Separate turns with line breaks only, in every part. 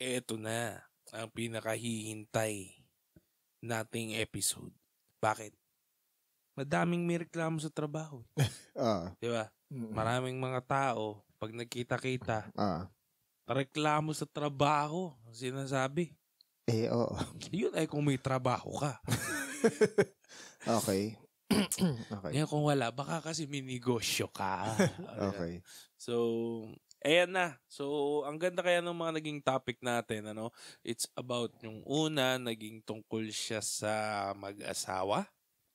Eto na ang pinakahihintay nating episode. Bakit? Madaming may reklamo sa trabaho. Di ba? Maraming mga tao, pag nagkita-kita, reklamo sa trabaho, sinasabi.
Oo.
Yun ay kung may trabaho ka.
Okay. Okay.
Ngayon kung wala, baka kasi may negosyo ka.
Okay.
So, ayan na. So, ang ganda kaya ng mga naging topic natin, ano? It's about yung una, naging tungkol siya sa mag-asawa,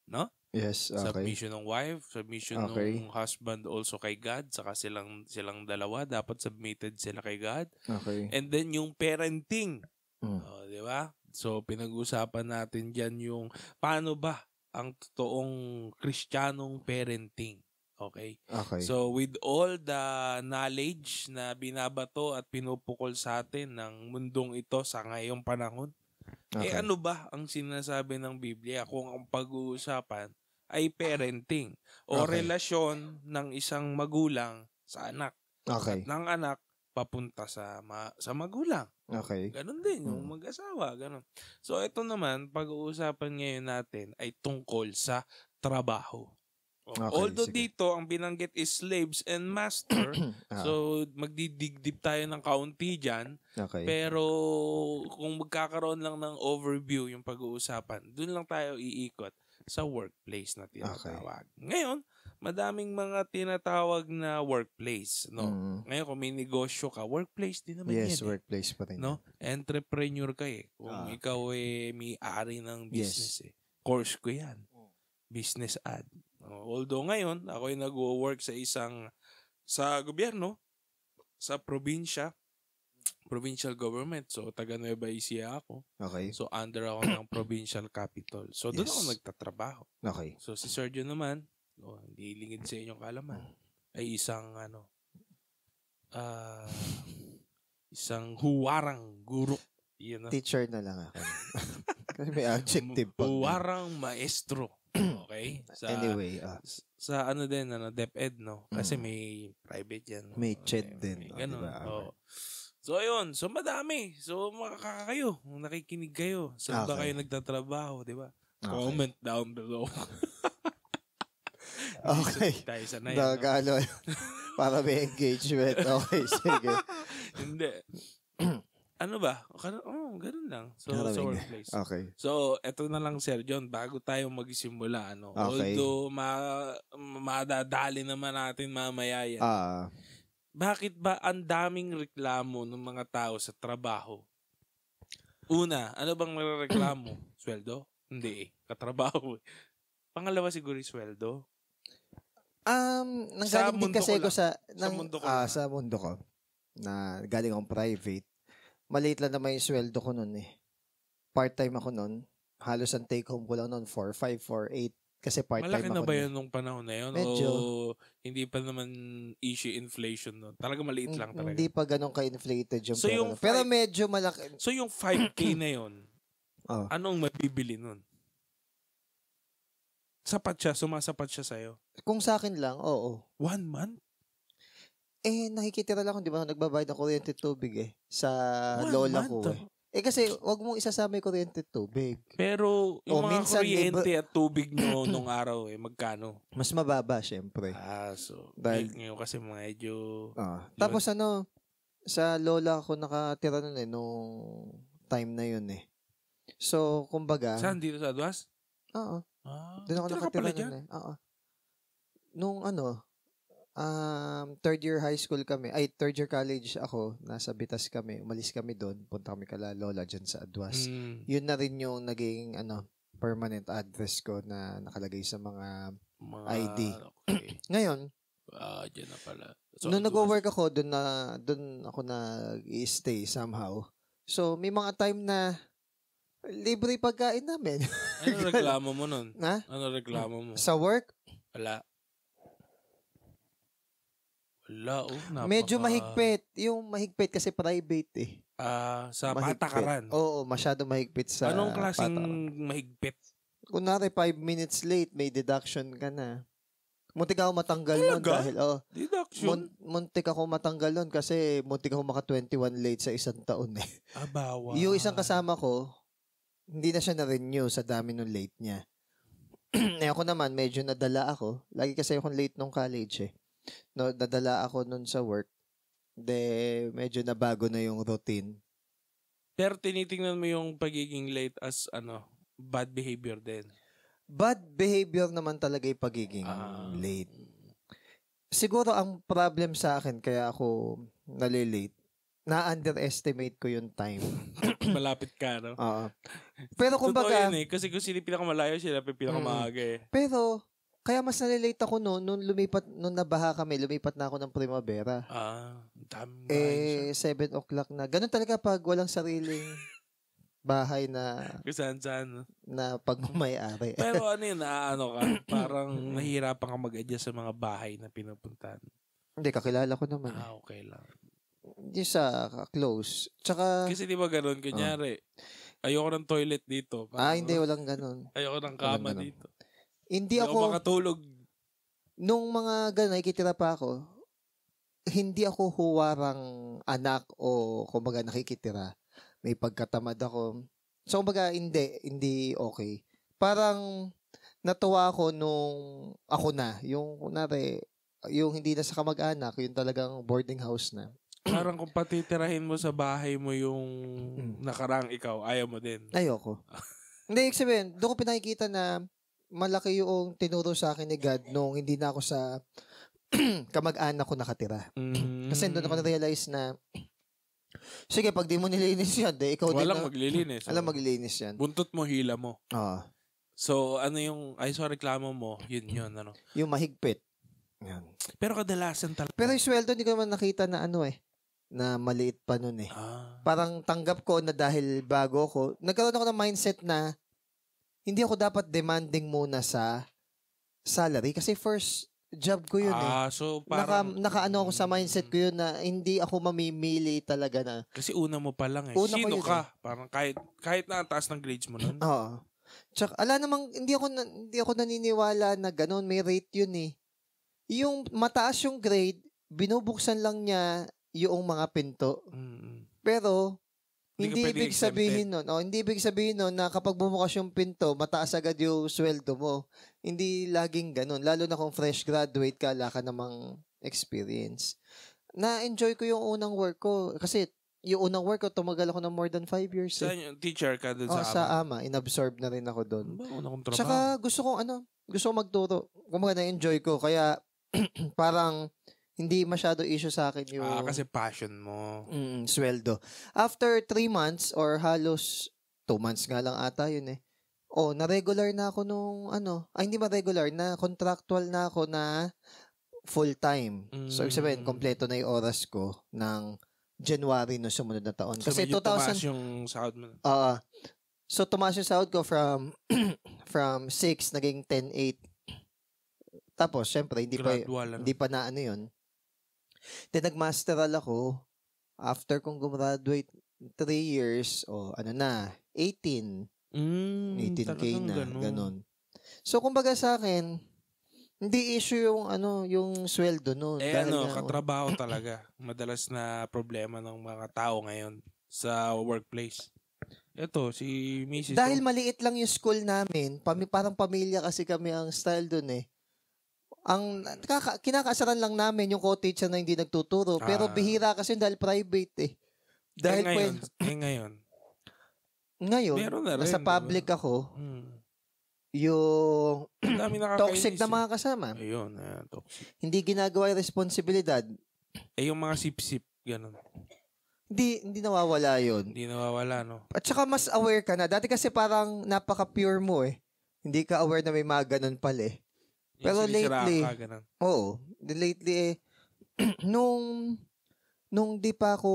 no?
Yes, okay.
Submission ng wife, submission ng husband also kay God, saka silang dalawa, dapat submitted sila kay God.
Okay.
And then yung parenting. Di ba? So, pinag-usapan natin dyan yung paano ba ang totoong Kristiyanong parenting. Okay? So, with all the knowledge na binabato at pinupukol sa atin ng mundong ito sa ngayong panahon, ano ba ang sinasabi ng Biblia kung ang pag-uusapan ay parenting o relasyon ng isang magulang sa anak at ng anak papunta sa magulang.
Okay.
Ganon din yung mag-asawa, ganon. So ito naman, pag-uusapan ngayon natin ay tungkol sa trabaho. Although dito ang binanggit is slaves and master, so magdidigdib tayo ng kaunti dyan. Pero kung magkakaroon lang ng overview yung pag-uusapan, dun lang tayo iikot sa workplace na tinatawag. Ngayon, madaming mga tinatawag na workplace, no? Ngayon, kung may negosyo ka, workplace din naman yan.
Yes, workplace pa rin.
No? Entrepreneur ka eh. Kung ikaw may-ari ng business Course ko yan. Business ad. Although ngayon, ako ay nag-work sa gobyerno, sa provincial government. So, taga Nueva Ecija ako.
Okay.
So, under ako ng provincial capital. So, doon ako nagtatrabaho.
Okay.
So, si Sergio naman, hindi lingid sa inyong kalaman, ay isang huwarang guro.
Teacher na lang ako. Kasi may adjective pa.
Huwarang maestro. Okay?
Anyway.
Sa DepEd, no? Kasi may private yan.
May chat din.
Ganun. Diba? So, ayun. So, madami. So, makakaka kayo. Nakikinig kayo. Saan ba kayo nagtatrabaho, di ba? Comment down below.
Okay.
Tayo sana
yan. Para may engagement. Okay, sige.
Hindi. Ano ba? Ganun lang. So, sa workplace.
Okay.
So, eto na lang, Sir John, bago tayo magsimula, although madadali naman natin mamaya yan. Bakit ba ang daming reklamo ng mga tao sa trabaho? Una, ano bang nagreklamo? Sweldo? Hindi katrabaho. Pangalawa siguro sweldo.
Nanggaling din kasi ako sa mundo ko na galing akong private. Maliit lang naman yung sweldo ko noon eh. Part-time ako noon. Halos ang take home ko lang noon 4,500, 4,800. Kasi part-time
malaki
ako.
Malaki na ba yun nung panahon na yun?
Medyo.
O hindi pa naman issue inflation noon? Talaga maliit lang talaga?
Hindi pa ganun ka-inflated yung pera. Pero medyo malaki.
So yung 5K na yun, anong mabibili nun? Sumasapat siya sa'yo?
Kung sa akin lang, oo.
1 month?
Nakikitira lang, di ba? Nagbabayad ng kuryente at tubig sa lola ko kasi wag mong isasama yung kuryente at tubig.
Pero yung mga kuryente at tubig nyo nung araw, magkano?
Mas mababa, syempre.
So, dahil ngayon kasi medyo...
Tapos sa lola ko nakatira nun nung time na yun So, kumbaga...
Saan? Dito sa Aduas?
Oo. Doon ako nakatira nun Nung third year high school kami, third year college ako, nasa Bitas kami, umalis kami doon, punta kami kala lola dyan sa Aduas. Yun na rin yung naging permanent address ko na nakalagay sa mga ID.
Okay.
Ngayon,
dyan na pala. So,
nung nag-work ako, doon ako nag-i-stay somehow. So, may mga time na libre pagkain namin.
Ano reklamo mo nun? Ano reklamo mo?
Sa work?
Wala,
medyo mahigpit. Yung mahigpit kasi private
sa patakaran.
Oo, masyado mahigpit sa
anong klaseng mahigpit?
Kunwari 5 minutes late, may deduction ka na. Muntik ako matanggal nun dahil,
deduction?
Muntik ako matanggal nun kasi muntik ako maka 21 late sa isang taon eh.
Bawa.
Yung isang kasama ko, hindi na siya na-renew sa dami ng late niya. Ako naman, medyo nadala ako. Lagi kasi akong late nung college eh. No, nadala ako nun sa work. Medyo nabago na yung routine.
Pero tinitingnan mo yung pagiging late as bad behavior din.
Bad behavior naman talaga yung pagiging late. Siguro ang problem sa akin kaya ako nalilate, na-underestimate ko yung time.
Malapit ka, no?
Oo. Pero kumbaga...
Totoo yun eh. Kasi kung sila pinakamalayo, sila pinakamaaga eh.
Pero, kaya mas nalilate ako nung nabaha kami, lumipat na ako ng Primavera.
Dami
7 o'clock na. Ganun talaga pag walang sariling bahay na...
Saan-saan.
Na pagmamayari.
Pero ka? Parang nahihirapan ka mag-adjust sa mga bahay na pinupuntahan.
Hindi, kakilala ko naman.
Okay lang.
Hindi sa close. Tsaka...
Kasi di ba ganun? Kunyari, ayoko ng toilet dito.
Hindi, walang ganun.
Ayoko ng kama dito.
Hindi ako
makatulog.
Nung mga ganun, nakikitira pa ako, hindi ako huwarang anak o kumbaga nakikitira. May pagkatamad ako. So, kumbaga, hindi okay. Parang natuwa ako nung ako na. Yung, kunwari, yung hindi na sa kamag-anak, yung talagang boarding house na.
Parang kung patitirahin mo sa bahay mo yung nakaraang ikaw, ayaw mo din.
Ayoko. Hindi, sabihin, doon ko pinakikita na malaki yung tinuro sa akin ni God nung hindi na ako sa kamag-anak ko nakatira. Kasi doon ako na-realize na sige, pag di mo nilinis yan, ikaw din.
Walang maglilinis.
Walang maglilinis yan.
Buntot mo, hila mo.
Oo.
So, yung reklamo mo, yun,
Yung mahigpit. Yan.
Pero kadalasan talaga.
Pero yung sweldo, hindi ko naman nakita na na maliit pa nun eh. Parang tanggap ko na dahil bago ko, nagkaroon ako ng mindset na hindi ako dapat demanding muna sa salary kasi first job ko yun eh.
So parang
nakaano ako sa mindset ko yun na hindi ako mamimili talaga na.
Kasi una mo pa lang eh. Sino ka? Parang kahit na ang taas ng grades mo nun.
Oo. Tsaka hindi ako naniniwala na ganun, may rate yun eh. Yung mataas yung grade, binubuksan lang niya yung mga pinto. Pero hindi ibig sabihin nun na kapag bumukas yung pinto, mataas agad yung sweldo mo. Hindi laging ganun. Lalo na kung fresh graduate ka, wala ka namang experience. Na-enjoy ko yung unang work ko. Kasi yung unang work ko, tumagal ako ng more than 5 years.
Saan yung teacher ka doon sa AMA?
Sa AMA. Inabsorb na rin ako doon.
Unang trabaho.
Tsaka gusto kong magturo. Kumbaga na-enjoy ko. Kaya parang hindi masyado issue sa akin yung...
kasi passion mo.
Sweldo. After 3 months or halos 2 months nga lang ata yun eh. Na-regular na ako nung hindi ma-regular, na contractual na ako na full-time. So, sabihin, kompleto na yung oras ko ng January no sumunod na taon.
So, kasi 2000... tumaas yung sahod mo.
So, tumaas yung sahod ko from 6 naging 10-8. Tapos, syempre, hindi pa na yun. Then, nag-masteral ako. After kong gumraduate 3 years, 18. 18K na, ganun. So, kumbaga sa akin, hindi issue yung sweldo no.
Katrabaho talaga. Madalas na problema ng mga tao ngayon sa workplace. Ito, si Mrs.
Dahil maliit lang yung school namin, parang pamilya kasi kami ang style dun eh. Ang kinakasaran lang namin yung co-teacher na hindi nagtuturo. Pero bihira kasi dahil private eh. Dahil
ngayon,
nasa public ako, yung toxic na mga kasama.
Ayun, toxic.
Hindi ginagawa yung responsibilidad.
Yung mga sip-sip, gano'n.
Hindi nawawala yun.
Hindi nawawala, no?
At saka mas aware ka na. Dati kasi parang napaka-pure mo eh. Hindi ka aware na may mga ganun pala eh. Pero lately, nung di pa ako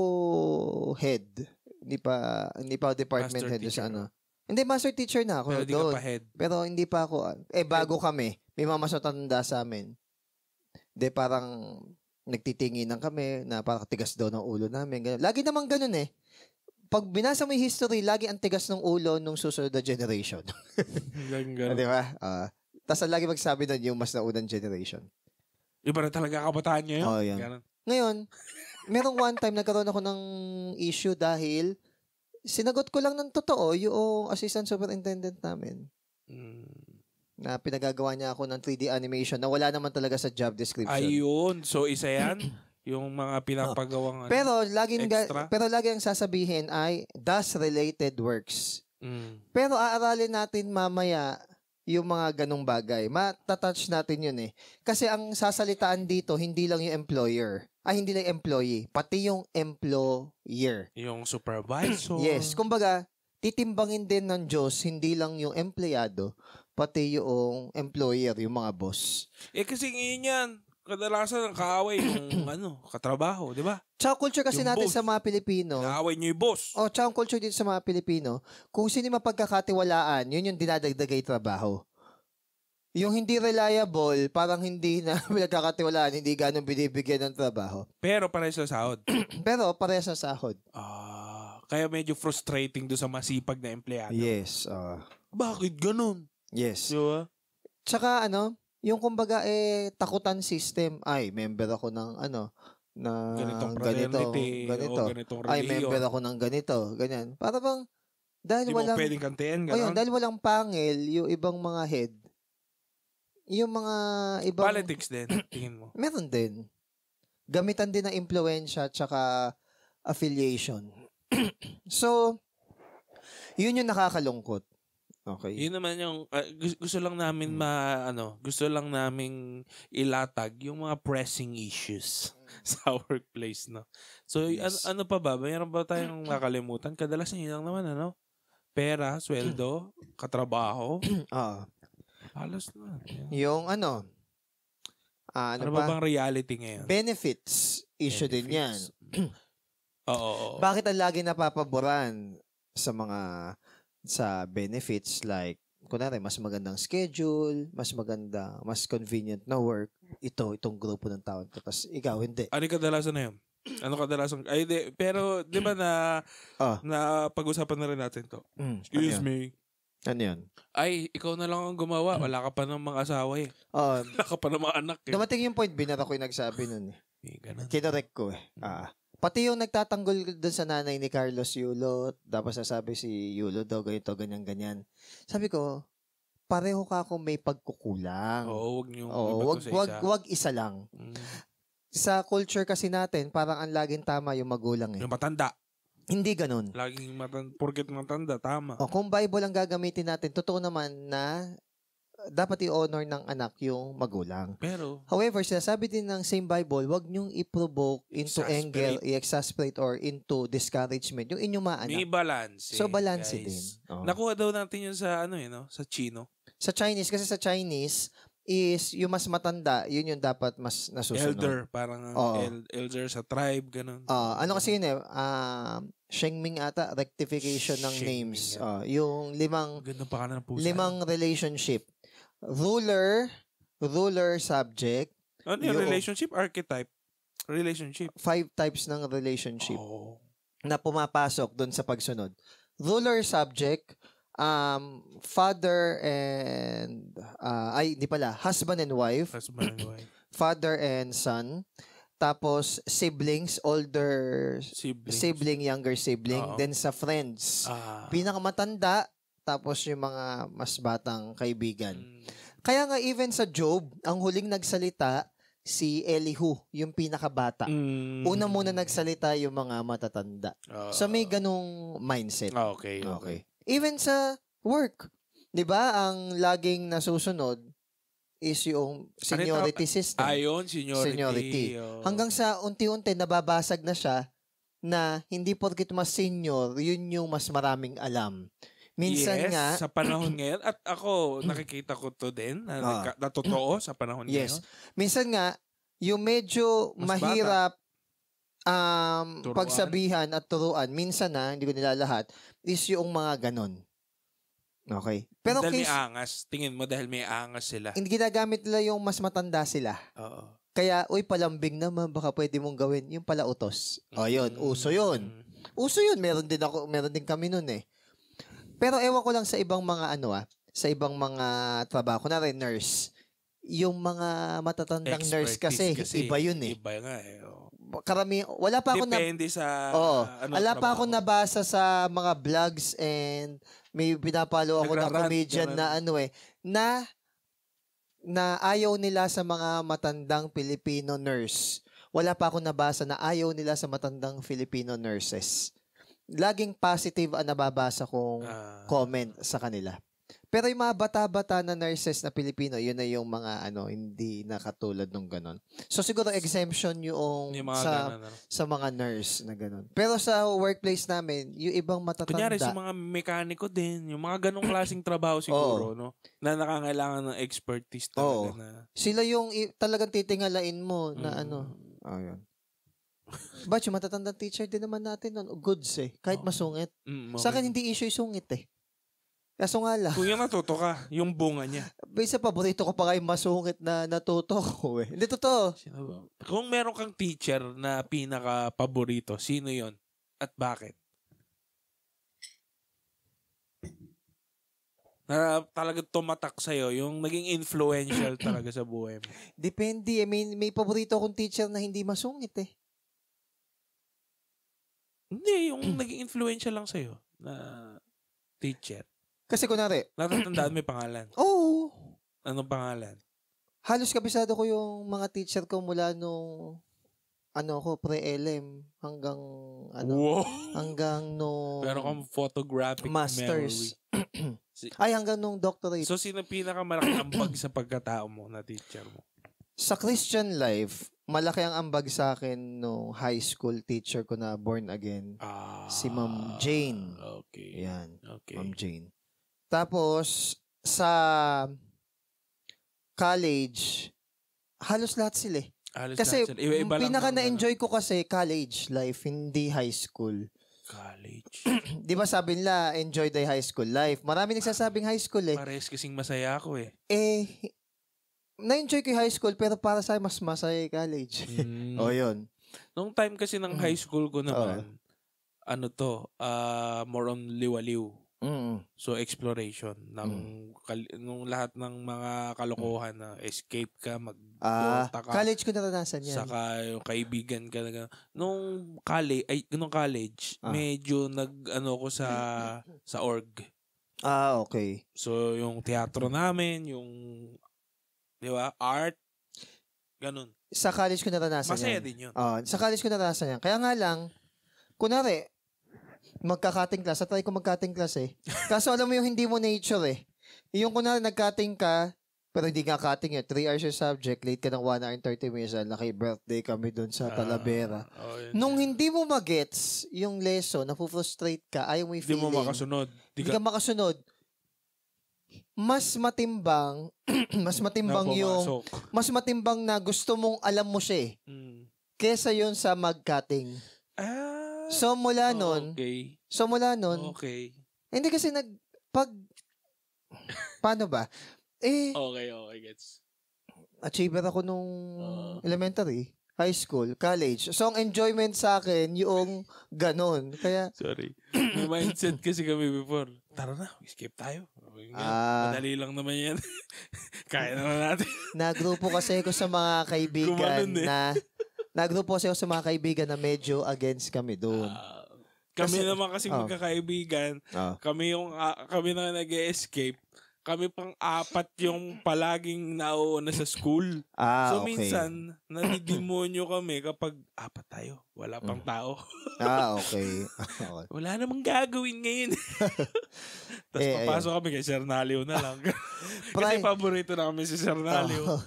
head, hindi pa ako department head sa Hindi, master teacher na ako.
Pero di ka pa head.
Pero hindi pa ako, bago kami, may mga mas matanda sa amin. Parang nagtitinginan kami na parang tigas daw ng ulo namin. Ganun. Lagi naman ganun eh. Pag binasa mo yung history, lagi ang tigas ng ulo nung susunod na generation.
Ganun.
Di ba? Tapos lagi magsabi nun yung mas naunang generation.
Iba na talaga kabataan niya yun?
Oo, yan. Ngayon, merong one time nagkaroon ako ng issue dahil sinagot ko lang ng totoo yung assistant superintendent namin. Na pinagagawa niya ako ng 3D animation na wala naman talaga sa job description.
Ayun. So, isa yan? Yung mga pinapagawang
pero lagi ang sasabihin ay DOS related works. Pero aaralin natin mamaya yung mga ganong bagay. Matatouch natin yun eh. Kasi ang sasalitaan dito, hindi lang yung employer. Hindi lang employee. Pati yung employer.
Yung supervisor.
Yes. Kumbaga, titimbangin din ng Diyos, hindi lang yung empleyado, pati yung employer, yung mga boss.
Kasi ngayon yan, kadalasan ang kaaway yung katrabaho, di ba?
Tsaka culture kasi yung natin boss. Sa mga Pilipino.
Kaaway nyo yung boss.
Tsaka culture dito sa mga Pilipino, kung sino yung mapagkakatiwalaan, yun yung dinadagdagay trabaho. Yung hindi reliable, parang hindi na pinagkakatiwalaan, hindi ganun binibigyan ng trabaho.
Pero parehas sa sahod. Kaya medyo frustrating do sa masipag na empleyado.
Yes.
Bakit ganun?
Yes.
Diba?
Tsaka yung kumbaga takutan system, member ako ng na
ganitong
ganito.
Ganitong religion.
Member ako ng ganito, ganyan. Para bang dahil
di
walang
pwedeng kantihan ganun.
Dahil walang pangil yung ibang mga head. Yung mga ibang
politics din, tingin mo.
Meron din. Gamitan din ng impluwensya tsaka affiliation. So, yun yung nakakalungkot. Okay.
Yun naman yung gusto lang namin gusto lang naming ilatag yung mga pressing issues sa workplace, no. So, yes. ano pa ba? Mayroon ba tayong makalimutan? Kadalasan yun lang naman, pera, sweldo, katrabaho. Halos na.
Yung
ano ba bang reality ngayon?
Benefits. Issue din yan.
Oo.
Bakit ang lagi napapaboran sa benefits like, kunwari, mas magandang schedule, mas convenient na work, itong grupo ng tao. Tapos ikaw, hindi.
Ano kadalasan na yun? Pero, di ba na pag-usapan na rin natin to? Excuse me.
Ano yun?
Ikaw na lang ang gumawa. Wala ka pa ng mga asawa eh. Wala ka pa ng mga anak eh.
Dumating yung point, binara ko yung nagsabi nun eh. Kinorek ko eh. Pati yung nagtatanggol doon sa nanay ni Carlos Yulo, tapos sasabi si Yulo daw, ganito, ganyan. Sabi ko, pareho ka kung may pagkukulang.
Oo,
wag isa lang. Sa culture kasi natin, parang ang laging tama yung magulang eh.
Yung matanda.
Hindi ganun.
Laging porket matanda, tama.
Kung Bible ang gagamitin natin, totoo naman na dapat i-honor ng anak yung magulang.
Pero,
however, sinasabi din ng same Bible, wag niyong i-provoke into anger, i-exasperate, or into discouragement yung inyong mga anak.
May balance.
So, balance din.
Nakuha daw natin yun sa sa Chino.
Sa Chinese, kasi sa Chinese, is yung mas matanda, yun yung dapat mas nasusunod.
Elder, parang elder sa tribe, ganun.
Ano kasi yun Shengming ata, rectification ng names. Yung limang relationship. Ruler, subject.
Ano yung relationship? Archetype? Relationship?
5 types ng relationship na pumapasok doon sa pagsunod. Ruler, subject, father and husband and wife. Father and son. Tapos siblings, older sibling, younger sibling. Then sa friends. Pinakamatanda, tapos yung mga mas batang kaibigan. Kaya nga even sa Job, ang huling nagsalita si Elihu, yung pinakabata. Una muna nagsalita yung mga matatanda. So may ganong mindset.
Okay.
Even sa work, 'di ba? Ang laging nasusunod is yung seniority system.
Ayon, seniority.
Hanggang sa unti-unti nababasag na siya na hindi porket mas senior, yun yung mas maraming alam. Minsan nga
sa panahon ngayon, at ako nakikita ko to din na totoo sa panahon ngayon.
Minsan nga yung medyo mas mahirap pagsabihan at turuan, minsan hindi ko nilalahat, is yung mga ganon. Okay. Pero
dahil may angas. Tingin mo dahil may angas sila.
Hindi ginagamit nila yung mas matanda sila.
Oo.
Kaya, palambing naman, baka pwede mong gawin yung pala utos. Yun. Uso yun. Uso yun. Meron din kami nun eh. Pero ewan ko lang sa ibang mga sa ibang mga trabaho. Kunwari, nurse. Yung mga matatandang nurse kasi, iba yun eh.
Iba nga eh.
Wala pa ako
depende sa
wala pa ako nabasa sa mga vlogs and may pinapalo ako na comedian na na ayaw nila sa mga matandang Filipino nurse. Wala pa ako nabasa na ayaw nila sa matandang Filipino nurses. Laging positive ang nababasa kong comment sa kanila. Pero yung mga bata-bata na nurses na Pilipino, yun na yung mga hindi nakatulad nung ganon. So siguro exemption yung sa mga nurse na ganon. Pero sa workplace namin, yung ibang matatanda.
Kunyari sa mga mekaniko din, yung mga ganong klaseng trabaho siguro, no? Na nakangailangan ng expertise talaga na.
Sila yung talagang titingalain mo na yun. But yung matatandang teacher din naman natin goods eh. Kahit masungit. Sa akin hindi issue yung sungit eh. Kaso nga lang.
Kung yung natuto ka, yung bunga niya.
Bisa paborito ko pa nga yung masungit na natuto ko eh. Hindi totoo.
Kung meron kang teacher na pinaka-paborito, sino yon at bakit? Na talagang tumatak sa'yo, yung naging influential talaga sa buhay mo.
Depende. I mean, may paborito akong teacher na hindi masungit eh.
Hindi, yung naging influential lang sa'yo na teacher.
Kasi kunwari,
natatandaan may pangalan?
Oo.
Anong pangalan?
Halos kabisado ko yung mga teacher ko mula nung pre-LM hanggang hanggang nung
pero kung photographic
masters. Ay, hanggang nung doctorate.
So, sino pinakamalaki ambag sa pagkatao mo na teacher mo?
Sa Christian life, malaki ang ambag sa akin nung high school teacher ko na born again. Si Ma'am Jane.
Okay.
Yan.
Okay.
Ma'am Jane. Tapos, sa college, halos lahat sila eh. Kasi, pinaka na-enjoy ko kasi college life, hindi high school.
College?
Di ba sabi nila, enjoy the high school life. Marami nagsasabing high school eh.
Pares kasing masaya ako eh.
Na-enjoy ko yung high school, pero para sa mas masaya yung college. Yun.
Nung time kasi ng high school ko naman, more on liwaliw. So, exploration nung lahat ng mga kalokohan na escape ka, mag-volta ka.
College ko naranasan yan.
Saka yung kaibigan ka. Nung college, medyo ko sa org.
Okay.
So, yung teatro namin, yung, di ba, art, ganun.
Sa college ko naranasan
Masaya din yun.
Sa college ko naranasan yan. Kaya nga lang, kunwari, magka-cutting class. Try ko mag-cutting class eh. Kaso alam mo yung hindi mo nature eh. Yung kunwari nag-cutting ka, pero hindi nga cutting eh. 3 hours yung subject, late ka ng 1 hour and 30 minutes. Naki-birthday kami dun sa Talavera. Nung hindi mo magets yung lesson, nafu-frustrate ka, ayaw mo yung feeling.
Hindi mo makasunod.
Hindi ka makasunod. Mas matimbang mas matimbang na gusto mong alam mo siya eh. Kesa yun sa mag-cutting. So mula nun,
okay.
Hindi kasi paano ba?
Okay, gets.
Achiever ako nung elementary, high school, college. So ang enjoyment sa akin, yung ganon. Kaya,
sorry. May mindset kasi kami before. Tara na, escape tayo. Madali lang naman yan. Kaya naman natin.
Nagrupo kasi ako sa mga kaibigan Nagrupo kasi ako sa mga kaibigan na medyo against kami doon.
Kami naman kasi magkakaibigan. Kami na nag-escape. Kami pang 4 yung palaging nauuna sa school. So minsan, nanidemonyo kami kapag 4 tayo. Wala pang tao.
Okay.
Wala namang gagawin ngayon. Tapos papasok kami kay Sir Nalio na lang. Kasi paborito na kami si Sir Nalio.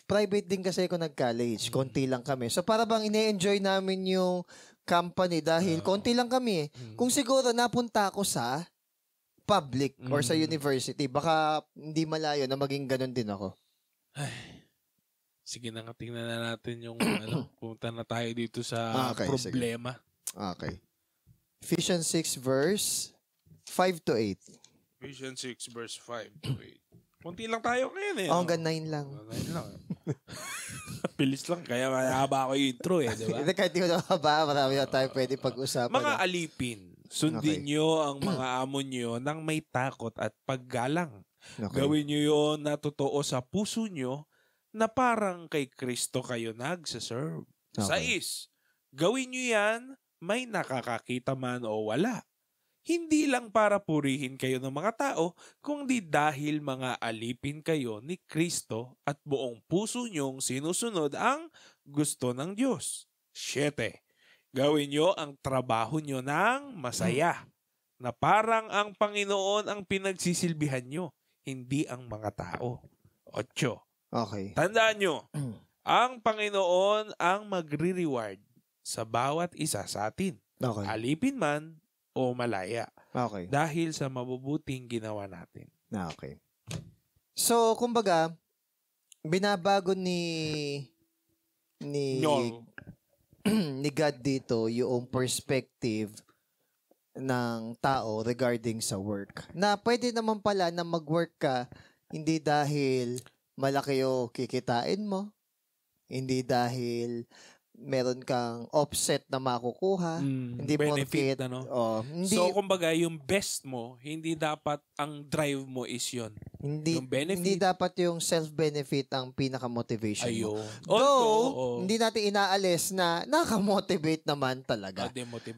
Private din kasi ako nag-college. Konti lang kami. So para bang ine-enjoy namin yung company dahil konti lang kami eh. Kung siguro napunta ako sa public or sa university, baka hindi malayo na maging ganun din ako.
Sige na nga, tingnan na natin yung pumunta na tayo dito sa problema.
Sige. Okay. Ephesians 6 verse 5 to 8.
Ephesians 6 verse 5 to 8. Kunti lang tayo ngayon eh.
Hanggang 9 lang.
9 lang. Bilis lang. Kaya mahaba ako yung intro eh. Diba?
Kahit di ko na mahaba, marami na tayo pwede pag-usapan.
Mga alipin. Sundin nyo ang mga amo nyo ng may takot at paggalang. Gawin nyo yun na totoo sa puso nyo na parang kay Kristo kayo nagsaserve. 6, gawin nyo yan may nakakakita man o wala. Hindi lang para purihin kayo ng mga tao, kundi dahil mga alipin kayo ni Kristo at buong puso nyong sinusunod ang gusto ng Diyos. 7, gawin nyo ang trabaho nyo ng masaya, na parang ang Panginoon ang pinagsisilbihan nyo, hindi ang mga tao. 8, tandaan nyo, ang Panginoon ang magre-reward sa bawat isa sa atin. Alipin man o malaya. Dahil sa mabubuting ginawa natin.
So, kumbaga, binabago ni God dito yung perspective ng tao regarding sa work. Na pwede naman pala na mag-work ka hindi dahil malaki yung kikitain mo, hindi dahil meron kang offset na makukuha. Hindi
benefit, hindi, so, kumbaga, yung best mo, hindi dapat ang drive mo is yun.
Yung benefit. Hindi dapat yung self-benefit ang pinaka-motivation mo.
Though,
hindi natin inaalis na nakamotivate naman talaga.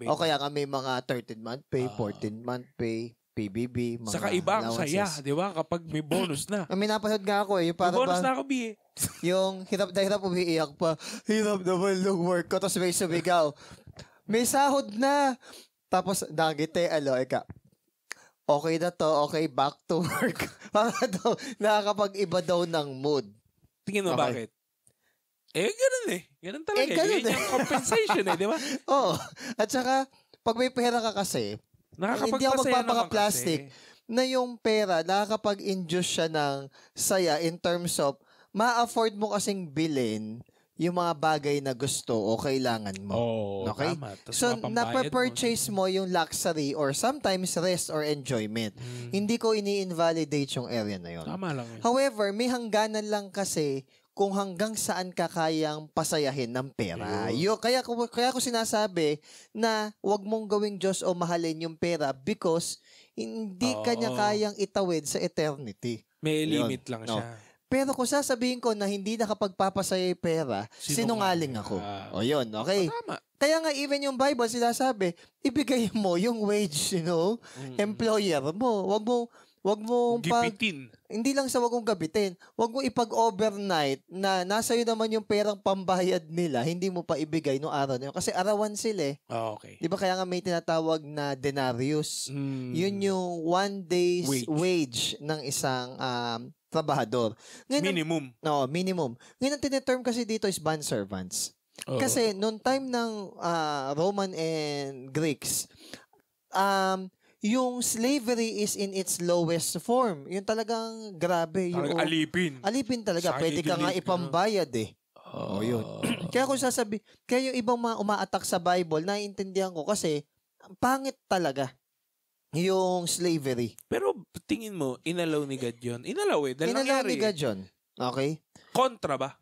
O kaya kami mga 13-month pay, 14-month pay, PBB, mga
saka iba ang saya, di ba? Kapag may bonus na.
May napasad nga ako eh.
May bonus na ako, B.
Yung hirap na hirap umiiyak pa. Hirap naman yung work ko. Tapos may sumigaw. May sahod na. Tapos nagite, okay na to. Okay, back to work. Para daw, nakakapag-iba daw ng mood.
Tingin mo bakit? Ganun eh. Ganun talaga. Ganun yung compensation di ba?
Oo. At saka, pag may pera ka kasi, hindi ako magpapaka-plastic na yung pera, nakakapag-induce siya ng saya in terms of ma-afford mo kasing bilhin yung mga bagay na gusto o kailangan mo. Okay?
Tama.
So, napapurchase mo yung luxury or sometimes rest or enjoyment. Hindi ko ini-invalidate yung area na yun.
Tama lang yun.
However, may hangganan lang kasi kung hanggang saan ka kayang pasayahin ng pera. Kaya ko sinasabi na wag mong gawing Diyos o mahalin yung pera because hindi kanya kayang itawid sa eternity.
May limit lang siya.
Pero kung sasabihin ko na hindi nakapagpapasaya yung pera, sinungaling ako. Yun, okay?
Tama.
Kaya nga even yung Bible sinasabi, ibigay mo yung wage, employer mo. Wag mo
gipitin.
Hindi lang sa wag mong gabitin. Wag mo ipag-overnight na nasa iyo naman yung perang pambayad nila, hindi mo pa ibigay no araw na yun. Kasi arawan sila eh.
Okay.
Di ba kaya nga may tinatawag na denarius? Yun yung 1 day's wage ng isang trabahador. Ngayon,
minimum.
Minimum. Ngayon ang tineterm kasi dito is bond servants. Kasi noong time ng Roman and Greeks, yung slavery is in its lowest form. Yung talagang grabe. Yung
alipin.
Alipin talaga. Pwede ka nga ipambayad eh. Yun. Kaya kung kaya yung ibang mga uma-attack sa Bible, naiintindihan ko kasi pangit talaga yung slavery.
Pero tingin mo, inalaw ni God yun? Inalaw eh.
Inalaw ni God yun. Okay?
Kontra ba?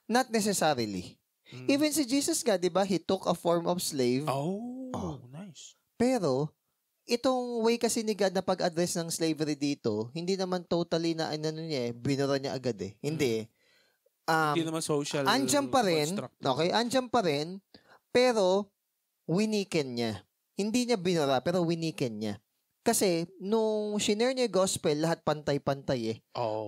Not necessarily. Even si Jesus nga, di ba, he took a form of slave.
Nice.
Pero, itong way kasi ni God na pag-address ng slavery dito, hindi naman totally na binura niya agad eh. Hindi.
Hindi naman social
andyan pa rin, okay? Andyan pa rin, pero winiken niya. Hindi niya binura, pero winiken niya. Kasi, nung shinare niya gospel, lahat pantay-pantay eh.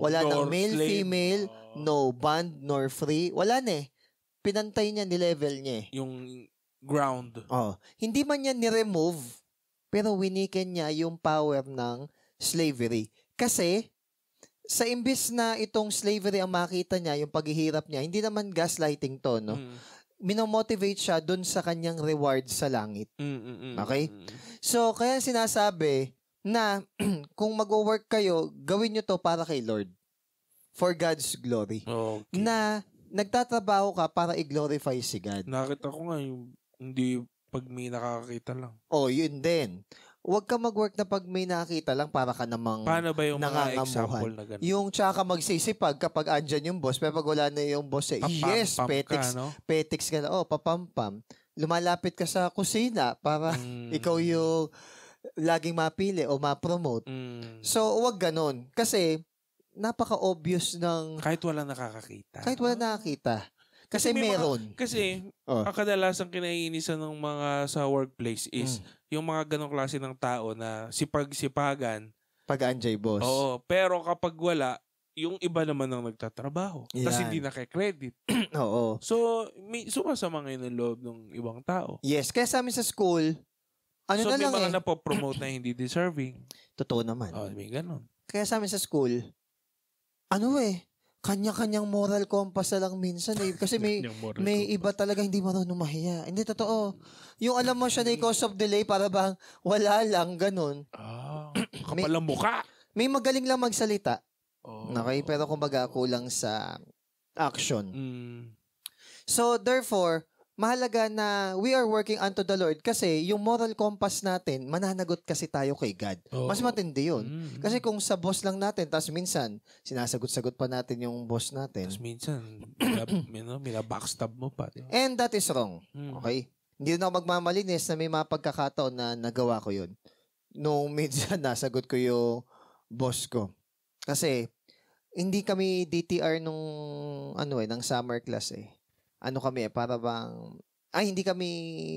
Wala nang male, female, no bond, nor free. Wala na eh. Pinantay niya, nilevel niya eh.
Yung ground.
Hindi man niya ni-remove, pero winiken niya yung power ng slavery. Kasi, sa imbis na itong slavery ang makita niya, yung paghihirap niya, hindi naman gaslighting to, no? Minomotivate siya dun sa kanyang reward sa langit. Okay? So, kaya sinasabi na kung mag-work kayo, gawin nyo to para kay Lord. For God's glory.
Okay.
Na nagtatrabaho ka para i-glorify si God.
Nakita ko nga yung hindi pag may nakakakita lang.
Yun din. Huwag ka mag-work na pag may nakakita lang para ka namang
paano ba yung mga example na gano'n?
Yung tsaka magsisipag kapag andyan yung boss, pero pag wala na yung boss, yes,
petics
ka na, papampam. lumalapit ka sa kusina para ikaw yung laging mapili o ma-promote. So, wag ganon. Kasi, napaka-obvious ng...
Kahit wala nakakakita.
Kasi meron.
Kasi, kadalasan kinaiinisan ng mga sa workplace is yung mga ganong klase ng tao na sipag-sipagan.
Pag-anjay boss.
Oo. Pero kapag wala, yung iba naman ang nagtatrabaho. Tapos hindi nakikredit.
Oo.
So, may sumasama ngayon ang loob ng ibang tao.
Yes. Kaya sa amin sa school,
so, may mga napopromote na hindi deserving.
Totoo naman.
May ganon.
Kaya sa amin sa school, kanya-kanyang moral compass na lang minsan eh. Kasi may iba talaga hindi marunong mahiya. Hindi, totoo. Yung alam mo siya na cause of delay para bang wala lang, ganun.
Kapal ang muka.
May magaling lang magsalita. Okay? Pero kumbaga kulang sa action. So, therefore, mahalaga na we are working unto the Lord kasi yung moral compass natin, mananagot kasi tayo kay God. Mas matindi yun. Kasi kung sa boss lang natin, tapos minsan, sinasagot-sagot pa natin yung boss natin.
Tapos minsan, backstab mo pa. Diba?
And that is wrong. Okay? Hindi na ako magmamalinis na may mga pagkakataon na nagawa ko yun. Nung minsan, nasagot ko yung boss ko. Kasi, hindi kami DTR ng summer class eh. Para bang, hindi kami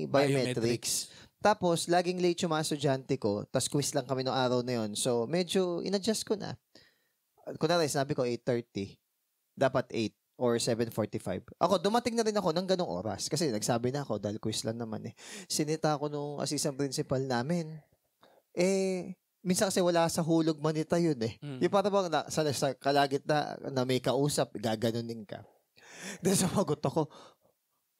biometrics. Tapos, laging late yung mga estudyante ko, tapos quiz lang kami noong araw na yun. So, medyo in-adjust ko na. Kunwari, sabi ko 8:30. Dapat 8 or 7:45. Ako, dumating na rin ako ng ganong oras. Kasi nagsabi na ako, dahil quiz lang naman eh. Sinita ako nung assistant principal namin. Minsan kasi wala sa hulog manita yun eh. Yung para bang sa kalagitna na may kausap, gaganunin ka. Then sumagot ako,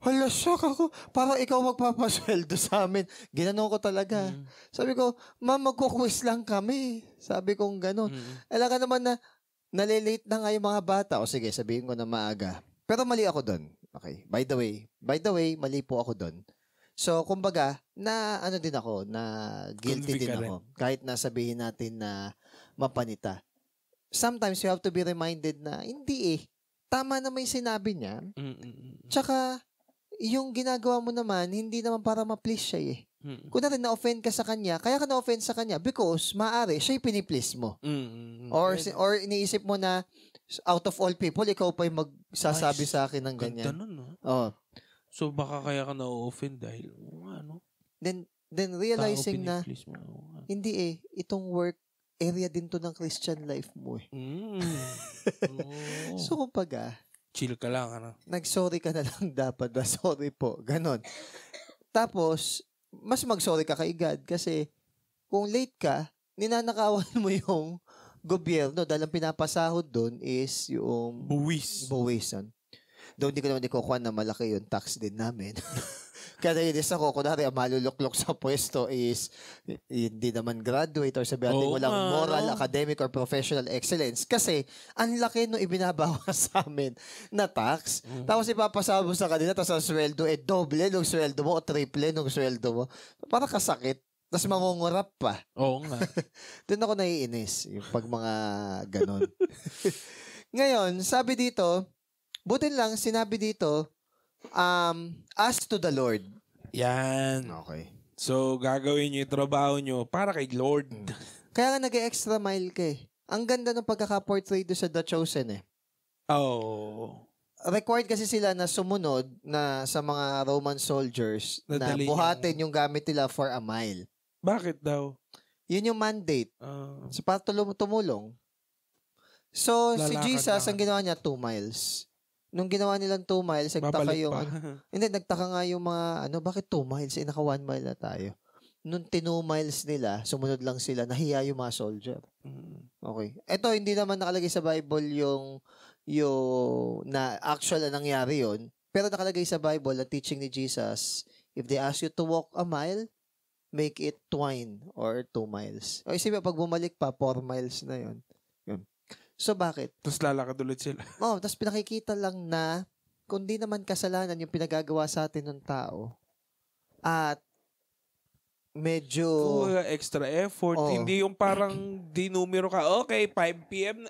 hala, shock ako. Parang ikaw magpapasweldo sa amin. Ginanong ko talaga. Sabi ko, ma'am, magkukwis lang kami. Sabi kong gano'n. Alam ka naman na nalilate na nga yung mga bata. O sige, sabihin ko na maaga. Pero mali ako doon. Okay. By the way, mali po ako doon. So, kumbaga, na guilty din ako. Kahit na sabihin natin na mapanita. Sometimes you have to be reminded na hindi eh. Tama na may sinabi niya. Tsaka, yung ginagawa mo naman, hindi naman para ma-please siya eh. Kung natin na-offend ka sa kanya, kaya ka na-offend sa kanya because maaari, siya'y piniplease mo. Or iniisip mo na, out of all people, ikaw pa yung magsasabi sa akin ng ganyan.
No? So, baka kaya ka na-offend dahil,
Then realizing na, hindi eh, itong work, area din to ng Christian life mo eh. So, kumbaga,
chill ka lang,
nag-sorry ka na lang dapat. Sorry po. Ganon. Tapos, mas mag-sorry ka kay God kasi kung late ka, ninanakawan mo yung gobyerno dahil ang pinapasahod doon is yung buwisan. Doon hindi ko naman ikukuha na malaki yung tax din namin. Kaya nainis ako, kunwari, ang maluluklok sa pwesto is hindi naman graduate or sabi natin walang moral, academic, or professional excellence. Kasi, ang laki nung ibinabawas sa amin na tax. Tapos ipapasama mo sa kanila, tapos ang sweldo, doble nung sweldo mo o triple nung sweldo mo. Para kasakit. Tapos mangungurap pa.
Oo nga.
Doon ako naiinis, yung pag mga ganon. Ngayon, sabi dito, buti lang, sinabi dito, ask to the Lord.
Yan.
Okay.
So, gagawin nyo yung trabaho nyo para kay Lord.
Kaya nga nag-extra mile ka eh. Ang ganda ng pagkaka-portray doon sa The Chosen eh. Required kasi sila na sumunod na sa mga Roman soldiers na buhatin yung gamit nila for a mile.
Bakit daw?
Yun yung mandate. So, para tumulong. So, si Jesus, ang ginawa niya, 2 miles. Nung ginawa nilang 2 miles, nagtaka yung... Hindi, nagtaka nga yung mga, bakit 2 miles? Naka 1 mile na tayo. Nung 2 miles nila, sumunod lang sila, nahiya yung mga soldier. Okay. Ito, hindi naman nakalagay sa Bible yung na actual na nangyari yun. Pero nakalagay sa Bible, ang teaching ni Jesus, if they ask you to walk a mile, make it twine or 2 miles. O isipin, pag bumalik pa, 4 miles na yun. So, bakit?
Tapos lalakad ulit sila.
Tapos pinakikita lang na kung di naman kasalanan yung pinagagawa sa atin ng tao at medyo...
extra effort. Hindi yung parang dinumero ka, okay, 5 p.m.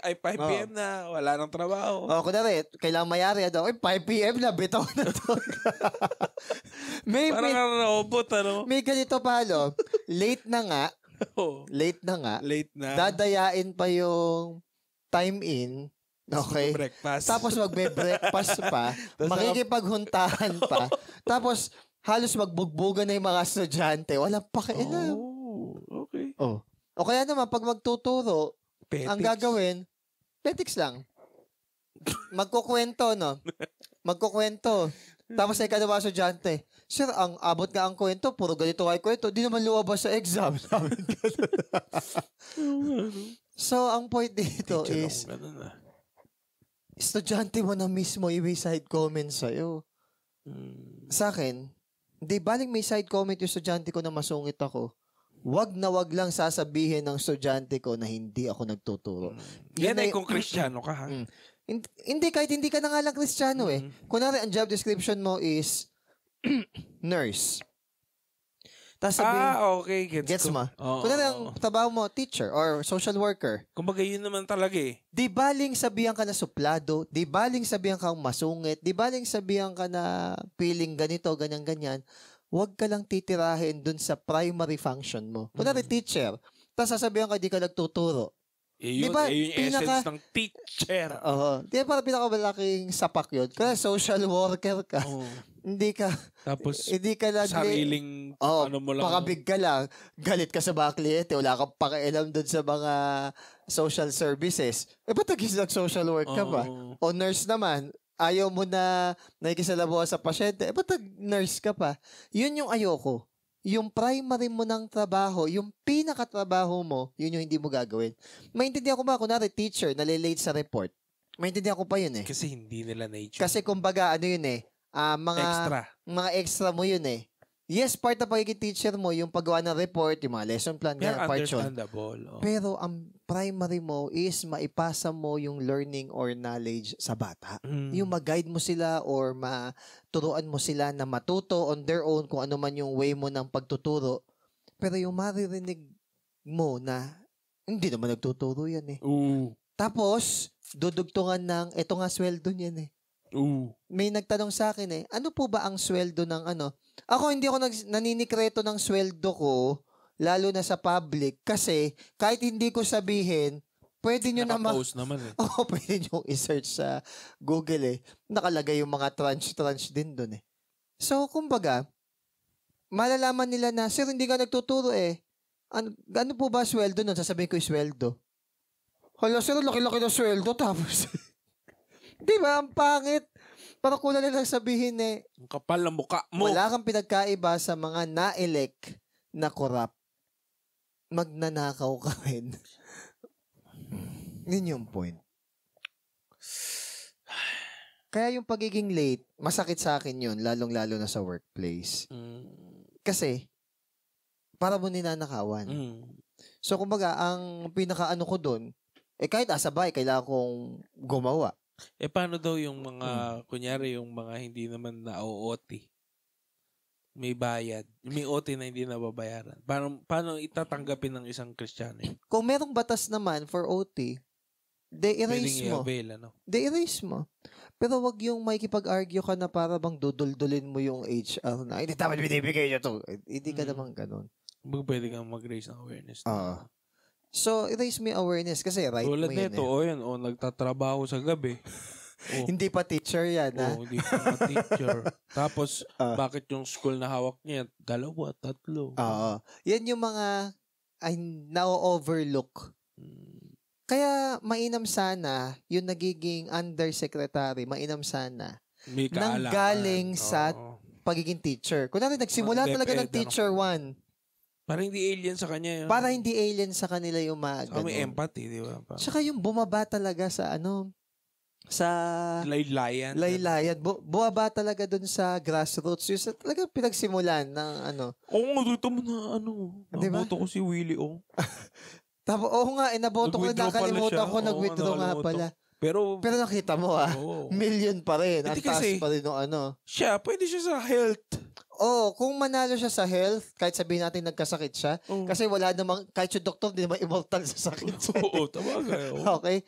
na, wala nang trabaho.
Kunwari, kailangan mayari. 5 p.m. na, bitaw na to.
Parang robot,
May ganito palo. Late na nga. Late na. Dadayain pa yung time in. Okay?
Breakfast.
Tapos magbe-breakfast pa. Makikipaghuntahan pa. Tapos halos magbugbugan na yung mga estudyante. Walang pakialam.
Okay.
O kaya naman, pag magtuturo, ang gagawin, petics lang. Magkukwento, no? Tapos ay kada mga estudyante, sir, ang abot nga ang kwento, puro ganito ay kwento, di naman luwabas sa exam. So, ang point dito is, estudyante mo na mismo i-may side comment sa'yo. Sa akin, hindi baling may side comment yung estudyante ko na masungit ako. Wag lang sasabihin ng estudyante ko na hindi ako nagtuturo.
Yan ay kung Kristiyano ka, ha?
Hindi, kahit hindi ka na nga lang Kristiyano eh. Kunwari, ang job description mo is nurse. Tapos sabihin,
okay.
Gets mo? Kunwari, ang trabaho mo, teacher or social worker.
Kumbaga, yun naman talaga eh.
Di baling sabihan ka na suplado, di baling sabihan ka masungit, di baling sabihan ka na feeling ganito, ganyan. Huwag ka lang titirahin dun sa primary function mo. Kunwari, teacher. Tapos sasabihan ka, di ka nagtuturo.
Diba, yung essence ng teacher.
Di ba parang pinakamalaking sapak yun? Kaya social worker ka. Hindi ka
sariling mo lang.
Pakabig ka lang. Galit ka sa mga kliyente. Wala kang pakialam dun sa mga social services. Ba't nag-social work ka ba? O nurse naman, ayaw mo na nakikisalamuha sa pasyente. Ba't nurse ka pa? Yun yung ayoko. Yung primary mo ng trabaho, yung pinakatrabaho mo, yun yung hindi mo gagawin. Maintindihan ko ba, kunwari teacher, nalilate sa report. Maintindihan ko pa yun eh.
Kasi hindi nila nature.
Kasi kumbaga, yun eh, mga extra mo yun eh. Yes, part na pagiging teacher mo, yung paggawa ng report, yung mga lesson plan, part yun. Pero ang primary mo is maipasa mo yung learning or knowledge sa bata. Yung mag-guide mo sila or maturuan mo sila na matuto on their own kung ano man yung way mo ng pagtuturo. Pero yung maririnig mo na hindi naman nagtuturo yan eh. Tapos, dudugtungan ng, eto nga sweldo niyan eh. May nagtanong sa akin eh, ano po ba ang sweldo ng Ako hindi ako naninikreto ng sweldo ko, lalo na sa public, kasi kahit hindi ko sabihin, pwede nyo
naman eh.
Pwede nyo i-search sa Google eh. Nakalagay yung mga tranche din dun eh. So, kumbaga, malalaman nila na, sir, hindi ka nagtuturo eh. Ano po ba sweldo nun? Sasabihin ko yung sweldo. Hala, sir, laki-laki na sweldo, tapos... Di ba? Ang pangit. Parang kulang nilang sabihin eh.
Ang kapal ng mukha mo.
Wala kang pinagkaiba sa mga na-elect na korap. Magnanakaw ka rin. Yun yung point. Kaya yung pagiging late, masakit sa akin yun, lalong-lalo na sa workplace. Kasi, para mo ninanakawan. So, kumbaga, ang pinaka-ano ko dun, kahit asabay, kailangan kong gumawa.
Paano daw yung mga, kunyari, yung mga hindi naman na-OT? May bayad. May OT na hindi nababayaran. Paano itatanggapin ng isang Kristiyano?
Kung merong batas naman for OT, de-erase mo. De-erase mo. Pero wag yung makikipag-argue ka na para bang duduldulin mo yung HR na, hindi dapat binibigay niya to. Hindi ka naman ganun.
Pwede kang mag-raise ng awareness.
So, erase mo yung awareness kasi right mo yun
nagtatrabaho sa gabi.
Hindi pa teacher yan, ha?
Hindi pa teacher. Tapos, bakit yung school na hawak niya? 2, 3.
Yan yung mga na-overlook. Kaya, mainam sana, yung nagiging undersecretary, mainam sana, nanggaling sa pagiging teacher. Kunwari, nagsimula talaga ng teacher 1.
Para hindi alien sa kanya yun.
Para hindi alien sa kanila yung mga ganun.
May empathy, di ba?
Tsaka yung bumaba talaga sa sa
laylayan.
Bumaba talaga dun sa grassroots. Yung talaga pinagsimulan ng
dito mo na diba? Naboto ko si Willie
Tapos, naboto ko na, nakalimutan ko, nag-withdraw nga pala. Pero nakita mo million pa rin. Ang taas pa rin ng
Siya, pwede siya sa health.
Kung manalo siya sa health, kahit sabihin natin nagkasakit siya, kasi wala namang, kahit yung doktor, hindi naman immortal sa sakit.
Tabaga.
Okay?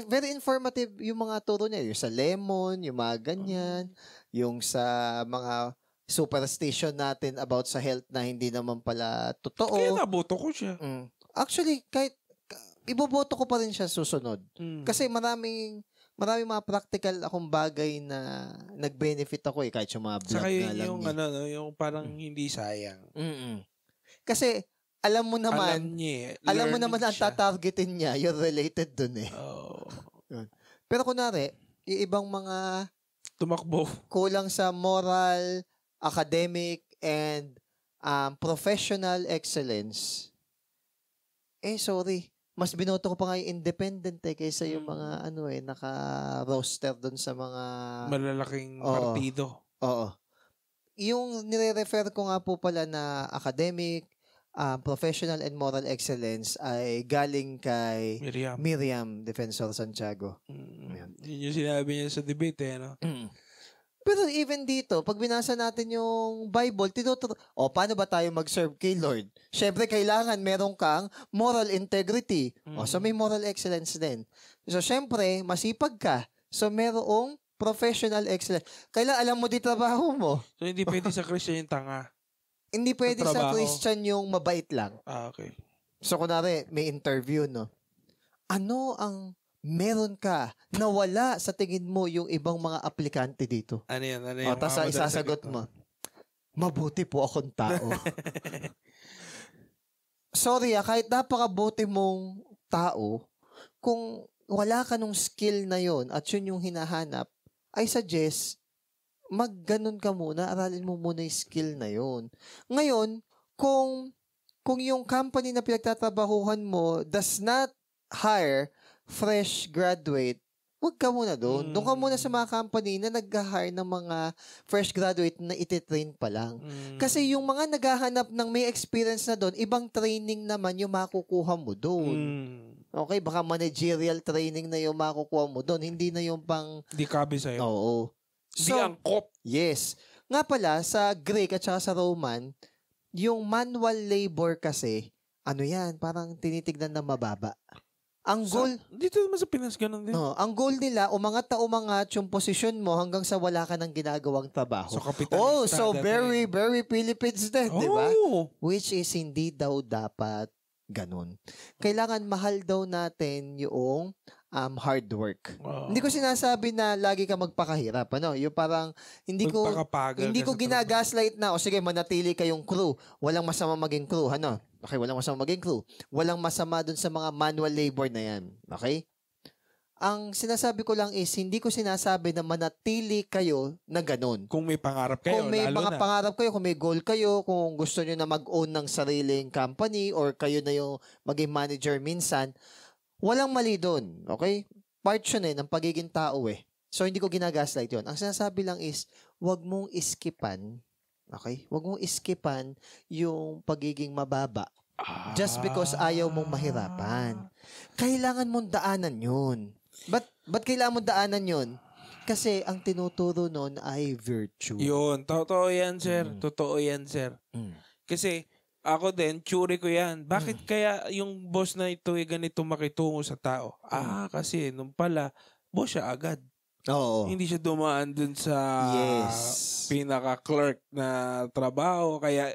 very informative yung mga turo niya. Yung sa lemon, yung mga ganyan, yung sa mga superstition natin about sa health na hindi naman pala totoo.
Kaya naboto ko siya.
Actually, kahit iboboto ko pa rin siya susunod. Kasi maraming mga practical akong bagay na nag-benefit ako kahit yung mga vlog nga lang.
Saka yung parang hindi sayang.
Kasi alam mo naman ang tatargetin niya, you're related dun Pero kunwari, yung ibang mga
tumakbo,
kulang sa moral, academic, and professional excellence, sorry, mas binoto ko pa nga yung independent kaysa yung mga naka-roster dun sa mga
malalaking partido.
Oo. Yung nire-refer ko nga po pala na academic, professional and moral excellence ay galing kay Miriam Defensor Santiago.
Yun yung sinabi niya sa debate, no?
Pero even dito, pag binasa natin yung Bible, paano ba tayo mag-serve kay Lord? Syempre, kailangan meron kang moral integrity. So may moral excellence din. So, syempre, masipag ka. So, merong professional excellence. Kailangan alam mo di trabaho mo.
So, hindi pwede sa Christian yung tanga.
Hindi pwede sa Christian yung mabait lang.
Okay.
So, kunwari, may interview, no? Ano ang meron ka na wala sa tingin mo yung ibang mga aplikante dito?
Ano yan?
Tapos isasagot mo, mabuti po akong tao. Sorry, kahit napakabuti mong tao, kung wala ka nung skill na yon at yun yung hinahanap, I suggest, magganon ka muna, aralin mo muna yung skill na yon. Ngayon, kung yung company na pinagtatrabahuhan mo does not hire fresh graduate, wag ka muna doon. Doon ka muna sa mga company na nag-hire ng mga fresh graduate na ititrain pa lang. Kasi yung mga naghahanap ng may experience na doon, ibang training naman yung makukuha mo doon. Okay, baka managerial training na yung makukuha mo doon, hindi na yung pang...
Di kabi sa'yo.
Oo.
Di angkop.
Yes. Nga pala, sa Greek at saka sa Roman, yung manual labor kasi, parang tinitignan na mababa. Ang goal...
Dito naman sa Pinas, ganun din.
Ang goal nila, umangat yung posisyon mo hanggang sa wala ka ng ginagawang trabaho.
So, kapitalista.
So very, very Philippines din, di ba? Which is hindi daw dapat ganun. Kailangan mahal daw natin yung hard work. Hindi ko sinasabi na lagi ka magpakahirap, Yung parang hindi ko ginagaslight na sige, manatili kayong crew. Walang masama maging crew, Okay, walang masama maging crew. Walang masama dun sa mga manual labor na yan. Okay? Ang sinasabi ko lang is, hindi ko sinasabi na manatili kayo na ganun.
Kung may pangarap kayo,
kung may mga pangarap kayo, kung may goal kayo, kung gusto nyo na mag-own ng sariling company or kayo na yung maging manager minsan, walang mali doon. Okay? Part yun ng pagiging tao So, hindi ko ginagaslight yun. Ang sinasabi lang is, wag mong iskipan. Okay? Wag mong iskipan yung pagiging mababa. Just because ayaw mong mahirapan. Kailangan mong daanan yun. Ba't kailangan mong daanan yun? Kasi ang tinuturo nun ay virtue.
Yun. Totoo yan, sir. Totoo yan, sir. Kasi, ako din, tsuri ko yan. Bakit kaya yung boss na ito ganito makitungo sa tao? Kasi nung pala, boss siya agad.
Oo.
Hindi siya dumaan dun sa pinaka-clerk na trabaho. Kaya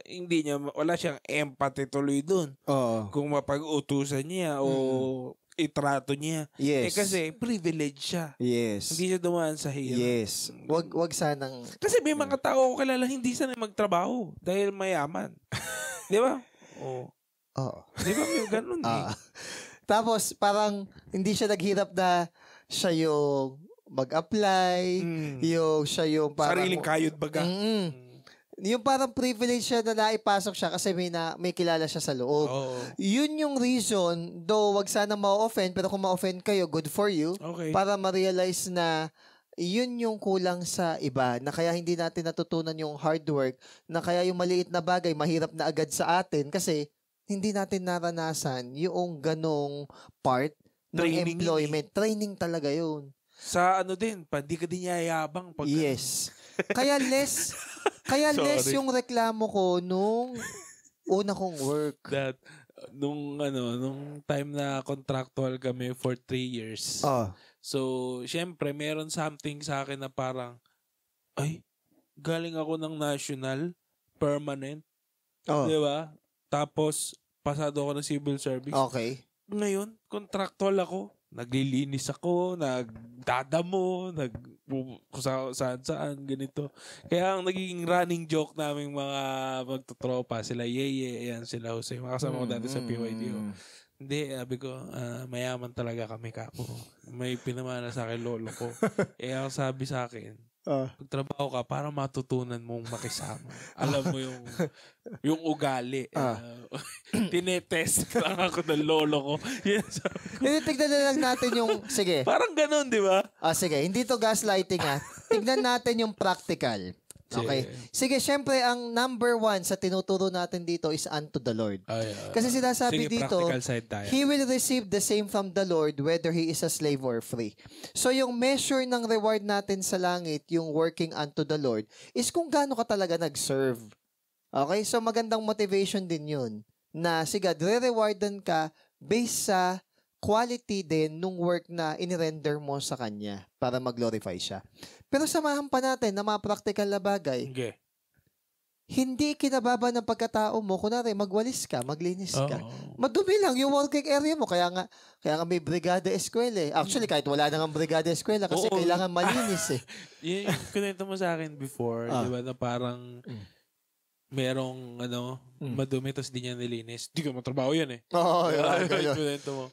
wala siyang empathy tuloy dun.
Oo.
Kung mapag-utusan niya o itrato niya.
Yes.
Kasi privilege siya.
Yes.
Hindi siya dumaan sa hirap.
Yes. Wag sanang...
Kasi may mga tao ko kilala hindi sanay magtrabaho dahil mayaman. Di ba? Oo. Di ba may ganun
Tapos parang hindi siya naghirap na siya yung mag-apply, siya yung parang...
Sariling kayod baga.
Yung parang privilege siya na naipasok siya kasi may kilala siya sa loob. Yun yung reason, though wag sana ma-offend, pero kung ma-offend kayo, good for you.
Okay.
Para ma-realize na yun yung kulang sa iba, na kaya hindi natin natutunan yung hard work, na kaya yung maliit na bagay, mahirap na agad sa atin kasi hindi natin naranasan yung ganong part ng employment. Training talaga yun.
Sa din, hindi ka din yayabang.
Yes. Kaya less yung reklamo ko nung una kong work.
nung time na contractual kami for 3 years. So, syempre, meron something sa akin na parang, ay, galing ako ng national, permanent. Di ba? Tapos, pasado ako ng civil service.
Okay.
Ngayon, contractual ako. Naglilinis ako, nagdadamo, saan, ganito. Kaya ang nagiging running joke naming mga magtutropa, sila Yeye, ayan, sila Jose, makasama ko dati sa PYDO. Hindi, sabi ko, mayaman talaga kami, kako. May pinamana sa akin lolo ko. Ang sabi sa akin, pagtrabaho ka para matutunan mong makisama. Alam mo yung ugali. Tinetest lang ako ng lolo ko.
Tignan na lang natin yung, sige.
Parang ganun, di ba?
Sige, hindi to gaslighting Tignan natin yung practical. Okay. Sige, syempre, ang number 1 sa tinuturo natin dito is unto the Lord. Kasi sinasabi dito, He will receive the same from the Lord whether he is a slave or free. So, yung measure ng reward natin sa langit, yung working unto the Lord, is kung gaano ka talaga nag-serve. Okay? So, magandang motivation din yun. Na, sige, re-rewardan ka based sa quality din nung work na inirender mo sa Kanya para mag-glorify siya. Pero samahan pa natin na mga practical na bagay.
Okay.
Hindi kinababa ng pagkatao mo. Kunwari, magwalis ka, maglinis ka. Madumi lang yung working area mo. Kaya nga may brigada eskwela eh. Actually, kahit wala nang brigada eskwela kasi kailangan malinis eh.
Yung kunento mo sa akin before, di ba, na parang merong madumi tapos di niya nilinis. Di ka matrabaho yan eh.
Yung
kunento mo.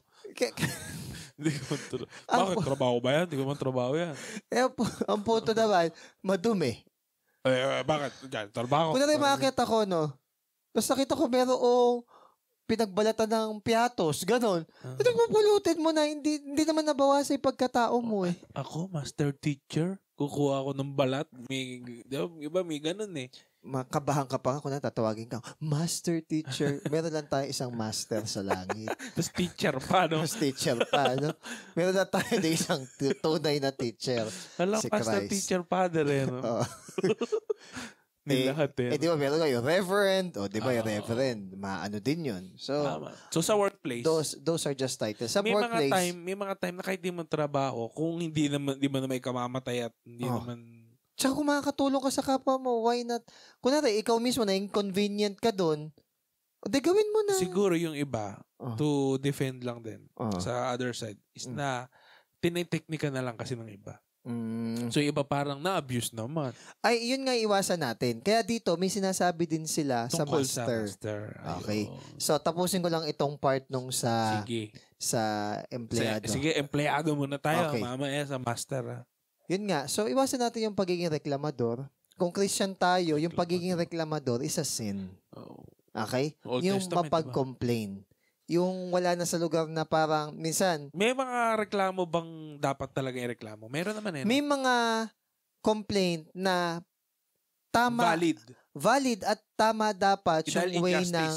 Hindi ko bakit trabaho ba yan? Hindi ko man trabaho yan.
Ang punto naman, madumi.
Bakit? Diyan, trabaho.
Kung na rin makakita ko, tapos nakita ko merong pinagbalatan ng piatos, ganon. Pinagpupulutin mo na, hindi naman nabawasan yung pagkatao mo eh.
Ako, master teacher, kukuha ako ng balat. May ganon eh.
Makabahan ka pa kung tatawagin ka, master teacher. Meron lang tayo isang master sa langit.
Tapos teacher pa, no?
Tapos teacher pa, no? Meron lang tayo na isang tunay na teacher.
Alam, si Christ. Teacher, father, eh, no? Lahat, eh.
Di ba, meron kayo, reverend, di ba, yung reverend, maano din yun. So
sa workplace,
those are just titles. Sa
may
workplace,
may mga time na kahit di mo trabaho, kung hindi mo na may kamamatay at hindi naman.
Tsaka kung makakatulong ka sa kapwa mo, why not? Kunwari, ikaw mismo na inconvenient ka doon, di gawin mo na.
Siguro yung iba, to defend lang din sa other side, is na tiniteknika na lang kasi ng iba. So iba parang na-abuse naman.
Ay, yun nga iwasan natin. Kaya dito, may sinasabi din sila
tungkol
sa master. Okay.
Ayun.
So, tapusin ko lang itong part nung sa empleyado.
Sige, empleyado muna tayo. Okay. Mamaya sa master.
Yun nga. So, iwasan natin yung pagiging reklamador. Kung Christian tayo, yung pagiging reklamador is a sin. Okay?
Old
yung
Testament,
mapag-complain. Diba? Yung wala na sa lugar na parang, minsan.
May mga reklamo bang dapat talaga i-reklamo? Meron naman eh.
May mga complaint na tama. Valid at tama dapat yung way ng.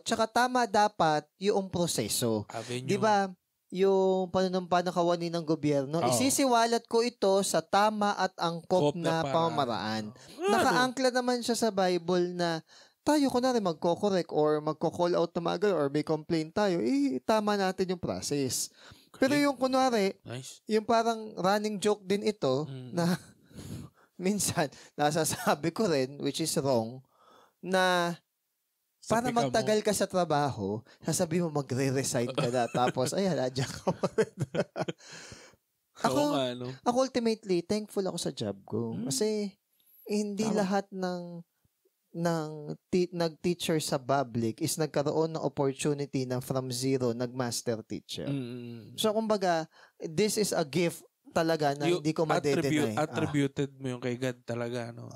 Tsaka tama dapat yung proseso. Di ba? Yung panunumpanakawanin ng gobyerno, isisiwalat ko ito sa tama at angkop na pamamaraan. Nakaangkla naman siya sa Bible na tayo kunwari magko-correct or magko-call out na mga or may complaint tayo, tama natin yung process. Pero yung kunwari, yung parang running joke din ito na minsan nasasabi ko rin, which is wrong, na para magtagal ka sa trabaho, sasabihin mo magre-resign ka na. Tapos, ayan, adyan ka pa rin. Ako ultimately, thankful ako sa job ko. Kasi, hindi lahat ng nag-teacher sa public is nagkaroon ng opportunity na from zero, nag-master teacher. So, kumbaga, this is a gift talaga na hindi ko ma-deny.
Attributed mo yung kay God talaga, no?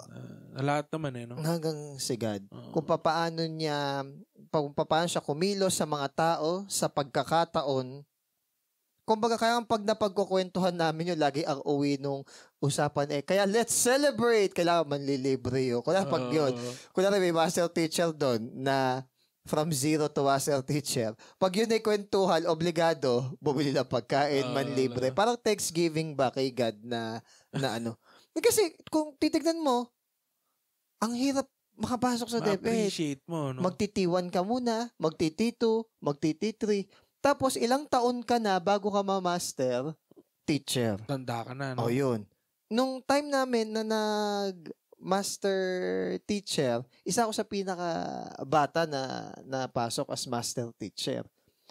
Lahat naman eh, no?
Hanggang si God. Kung paano siya kumilos sa mga tao, sa pagkakataon. Kumbaga, kaya pag napagkukwentuhan namin yun, lagi ang uwi nung usapan kaya let's celebrate! Kailangan manlilibre yun. Pag yun, may master teacher doon na from zero to master teacher. Pag yun ay kwentuhan, obligado, bumili ng pagkain, manlibre. Parang Thanksgiving ba kay God na ano. Kasi kung titignan mo, ang hirap makapasok sa DepEd.
Ma-appreciate mo, no?
Magti-T1 ka muna, magti-T2, magti-T3. Tapos ilang taon ka na bago ka ma-master teacher.
Tanda ka na, no?
O yun. Nung time namin na nag-master teacher, isa ako sa pinaka-bata na napasok as master teacher.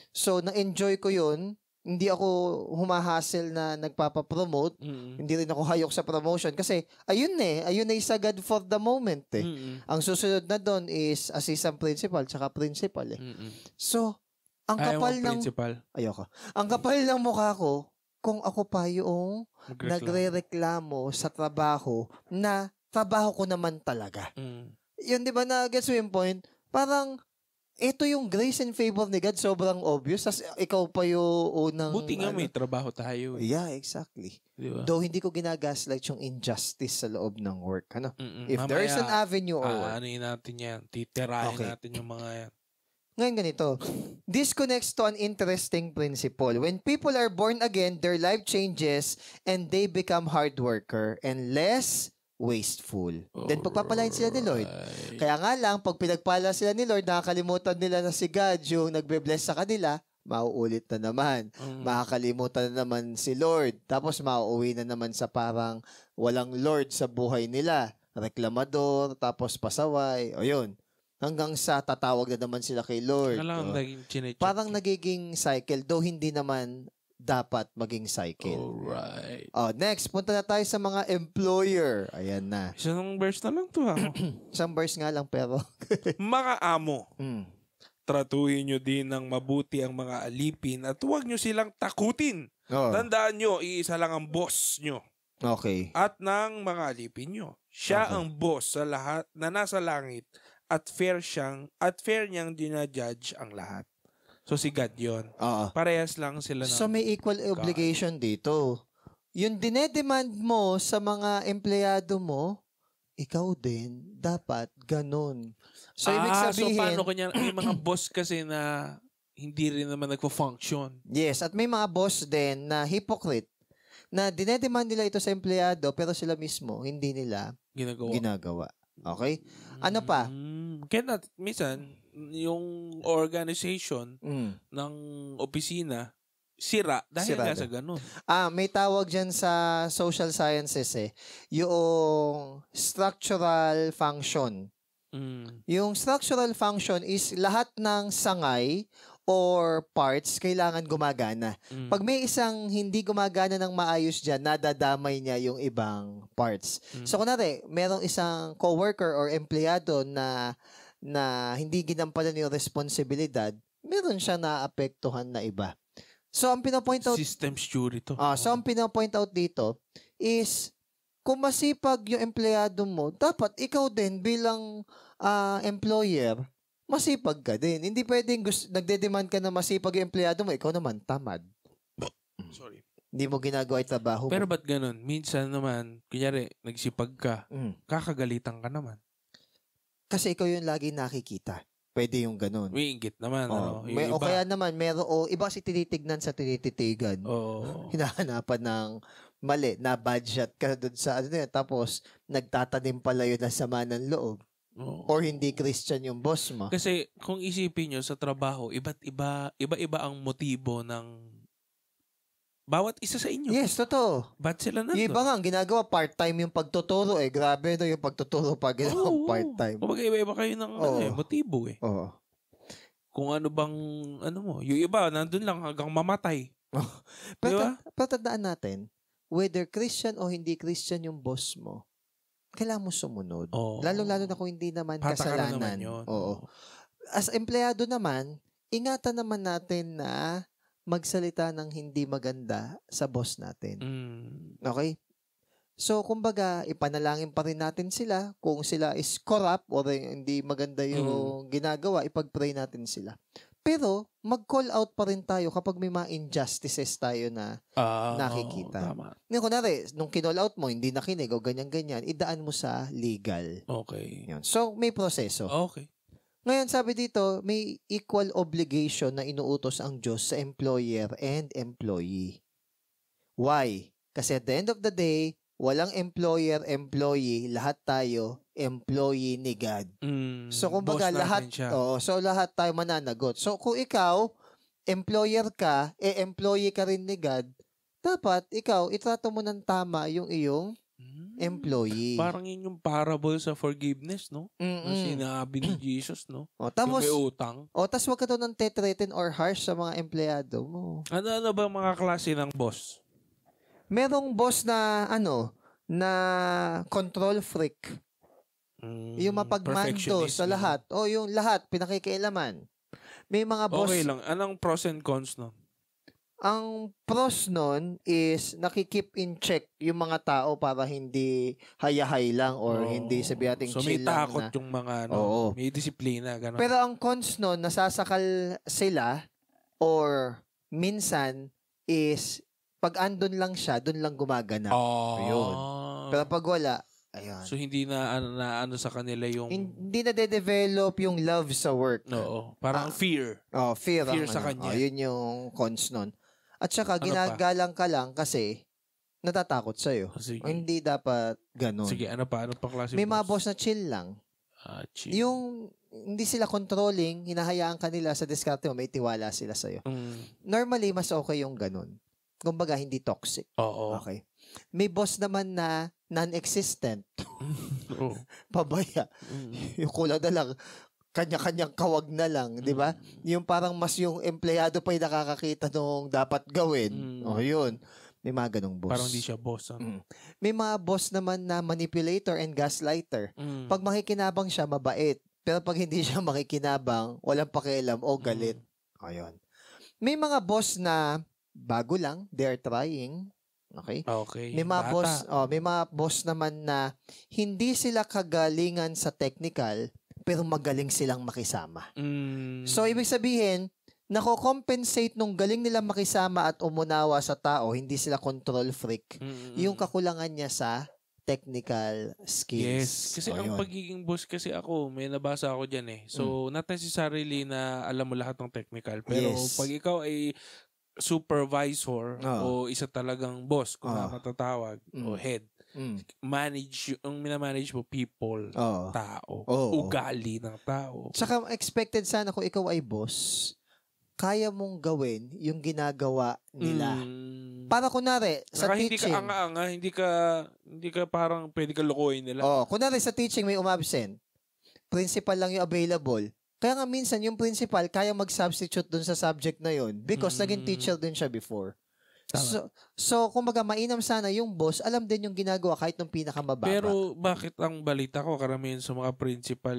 So, na-enjoy ko yun. Hindi ako humahassle na nagpapapromote. Hindi rin ako hayok sa promotion. Kasi, ayun na sagad for the moment eh. Ang susunod na doon is assistant principal tsaka principal eh. So, ang kapal ng... principal. Ayoko. Ang kapal ng mukha ko, kung ako pa yung nagre-reklamo sa trabaho na trabaho ko naman talaga. Yun, di ba na-gets mo yung point? Parang, ito yung grace and favor ni God, sobrang obvious. As ikaw pa yung unang...
Buti nga may trabaho tayo.
Yeah, exactly. Diba? Though hindi ko ginagaslight yung injustice sa loob ng work. Ano? If mamaya, there's an avenue or work.
Ano natin yan? Titirahin natin yung mga yan.
Ngayon ganito. This connects to an interesting principle. When people are born again, their life changes and they become hard worker and less wasteful. Then pagpapalain sila ni Lord. Kaya nga lang, pag pinagpala sila ni Lord, nakakalimutan nila na si God yung nagbe-bless sa kanila, mauulit na naman. Makakalimutan na naman si Lord. Tapos mauuwi na naman sa parang walang Lord sa buhay nila. Reklamador, tapos pasaway. O yun. Hanggang sa tatawag na naman sila kay Lord. Parang nagiging cycle, though hindi naman dapat maging cycle.
Alright.
Next, punta na tayo sa mga employer. Ayan na.
Isang verse na lang to ha.
Isang verse nga lang pero.
Mga amo, tratuhin nyo din ng mabuti ang mga alipin at huwag nyo silang takutin. Tandaan nyo, iisa lang ang boss nyo.
Okay.
At ng mga alipin nyo. Siya ang boss sa lahat na nasa langit at fair niyang dinajudge ang lahat. So, si God yun. Parehas lang sila.
So, may equal obligation dito. Yung dinedemand mo sa mga empleyado mo, ikaw din, dapat ganun. So, ibig sabihin...
So, paano kanya, may mga boss kasi na hindi rin naman nagpo-function.
Yes, at may mga boss din na hypocrite, na dinedemand nila ito sa empleyado, pero sila mismo, hindi nila ginagawa. Okay? Ano pa?
Kaya minsan, yung organization ng opisina, sira dahil nga sa ganun.
May tawag dyan sa social sciences yung structural function. Yung structural function is lahat ng sangay or parts kailangan gumagana. Pag may isang hindi gumagana ng maayos dyan, nadadamay niya yung ibang parts. So kunwari, merong isang coworker or empleyado na hindi ginampanan yung responsibilidad, meron siya naapektuhan na iba. So, ang pinapoint out...
Systems theory to.
So, ang pinapoint out dito is, kung masipag yung empleyado mo, dapat ikaw din bilang employer, masipag ka din. Hindi pwedeng nagde-demand ka na masipag yung empleyado mo, ikaw naman tamad.
Sorry.
Hindi mo ginagawa yung trabaho mo.
Pero ba't ganun? Minsan naman, kunyari, nagsipag ka, kakagalitan ka naman.
Kasi ikaw yung lagi nakikita. Pwede yung ganun.
May inggit naman.
O kaya naman, iba kasi tinitignan sa tinititigan. Hinahanapan ng mali, na budget ka dun sa tapos nagtatanim pala yun ng sama ng loob. Or hindi Christian yung boss mo.
Kasi kung isipin nyo sa trabaho, iba-iba ang motibo ng bawat isa sa inyo.
Yes, totoo.
Ba't sila nandun?
Yung iba nga, ginagawa part-time yung pagtuturo Grabe yung pagtuturo pag part-time.
Kumbaga iba-iba kayo ng motibo Kung ano bang, yung iba, nandun lang hanggang mamatay.
Pero tandaan natin, whether Christian o hindi Christian yung boss mo, kailangan mo sumunod. Lalo-lalo na kung hindi naman kasalanan.
Naman yun.
As empleyado naman, ingatan naman natin na magsalita ng hindi maganda sa boss natin. Okay? So, kumbaga, ipanalangin pa rin natin sila. Kung sila is corrupt o hindi maganda yung ginagawa, ipag-pray natin sila. Pero, mag-call out pa rin tayo kapag may mga injustices tayo na nakikita. Kunwari, nung kinall out mo, hindi nakinig o ganyan-ganyan, idaan mo sa legal.
Okay.
Yun. So, may proseso.
Okay.
Ngayon, sabi dito, may equal obligation na inuutos ang Diyos sa employer and employee. Why? Kasi at the end of the day, walang employer-employee, lahat tayo employee ni God. So kumbaga lahat lahat tayo mananagot. So kung ikaw employer ka, employee ka rin ni God, dapat ikaw itrato mo ng tama yung iyong employee.
Parang yun yung parable sa forgiveness, no? Na sinabi ni Jesus, no?
Tapos,
may utang.
Tapos wag ka daw ng threaten or harsh sa mga empleyado mo.
Ano ba mga klase ng boss?
Merong boss na, na control freak. Yung mapagmando sa lahat. Yung lahat, pinakikialaman. May mga boss...
Okay lang. Anong pros and cons, no?
Ang pros nun is nakikip in check yung mga tao para hindi hayahay lang or hindi sabi natin
so
chill lang. So may
takot yung mga may disiplina. Ganun.
Pero ang cons nun, nasasakal sila or minsan is pag andun lang siya, dun lang gumaganap. Yun. Pero pag wala, ayan.
So hindi na ano sa kanila yung...
Hindi na de-develop yung love sa work.
Oo. Parang fear.
Fear
sa kanya.
Yun yung cons nun. At saka, ginagalang ka lang kasi natatakot sa'yo. Hindi dapat ganun.
Sige, ano pa klase
may mga boss na chill lang.
Chill.
Yung hindi sila controlling, hinahayaan ka nila sa diskarte mo, may tiwala sila sa'yo. Normally, mas okay yung ganun. Kumbaga, hindi toxic.
Oo.
Okay. May boss naman na non-existent. Pabaya. Yung kulang na lang, kanya-kanyang kawag na lang, di ba? Yung parang mas yung empleyado pa yung nakakakita nung dapat gawin. Yun. May mga ganong boss.
Parang di siya boss.
May mga boss naman na manipulator and gaslighter. Pag makikinabang siya, mabait. Pero pag hindi siya makikinabang, walang pakialam o galit. Ayun. May mga boss na bago lang, they're trying. Okay?
May
mga boss naman na hindi sila kagalingan sa technical, pero magaling silang makisama. So, ibig sabihin, nako-compensate nung galing nila makisama at umunawa sa tao, hindi sila control freak, yung kakulangan niya sa technical skills.
Yes. Kasi ang pagiging boss kasi ako, may nabasa ako dyan eh. So, not necessarily na alam mo lahat ng technical. Pero pag ikaw ay supervisor o isa talagang boss, kung matatawag, o head, yung minamanage mo people, tao, ugali ng tao.
Tsaka expected sana kung ikaw ay boss, kaya mong gawin yung ginagawa nila. Para kunwari, sa teaching.
Hindi ka parang pwede ka lokohin nila.
Kunwari sa teaching may umabsent, principal lang yung available. Kaya nga minsan yung principal kaya mag-substitute dun sa subject na yun because naging teacher din siya before. So kumbaga mainam sana yung boss alam din yung ginagawa kahit nung pinakamababa.
Pero bakit ang balita ko karamihan sa mga principal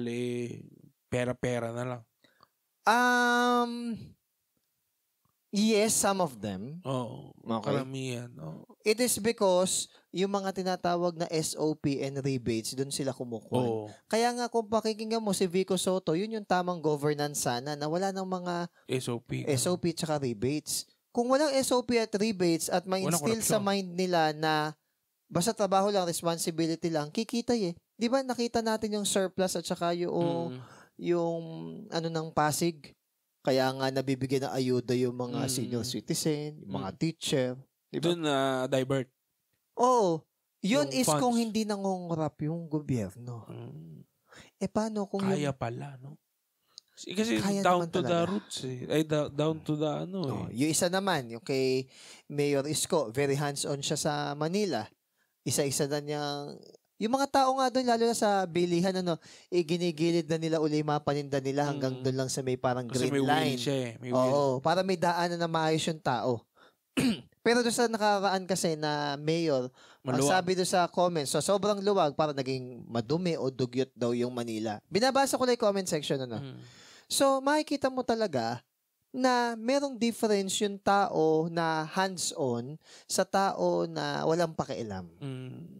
pera-pera na lang?
Yes, some of them.
Karamihan.
It is because yung mga tinatawag na SOP and rebates, doon sila kumukuha. Kaya nga kung pakikinggan mo si Vico Soto, yun yung tamang governance sana na wala ng mga SOP tsaka rebates. Kung walang SOP at rebates at ma-instill sa mind nila na basta trabaho lang, responsibility lang, kikita Di ba nakita natin yung surplus at saka yung ng Pasig? Kaya nga nabibigyan ng ayuda yung mga senior citizen, yung mga teacher. Diba?
Doon na divert.
Yun is funds. Kung hindi nangungurap yung gobyerno. Paano kung
kaya pala, no? Kasi down to the roots down to the
Yung isa naman, yung kay Mayor Isko, very hands-on siya sa Manila. Isa-isa na niyang yung mga tao nga doon, lalo na sa bilihan, ginigilid na nila uli yung mga paninda nila hanggang doon lang sa may parang green line.
May wheel.
Para may daanan na maayos yung tao. Pero doon sa nakaraan kasi na mayor, ang sabi doon sa comments, so sobrang luwag, para naging madumi o dugyot daw yung Manila. Binabasa ko lang yung comment section. So, makikita mo talaga na merong difference yung tao na hands-on sa tao na walang pakialam.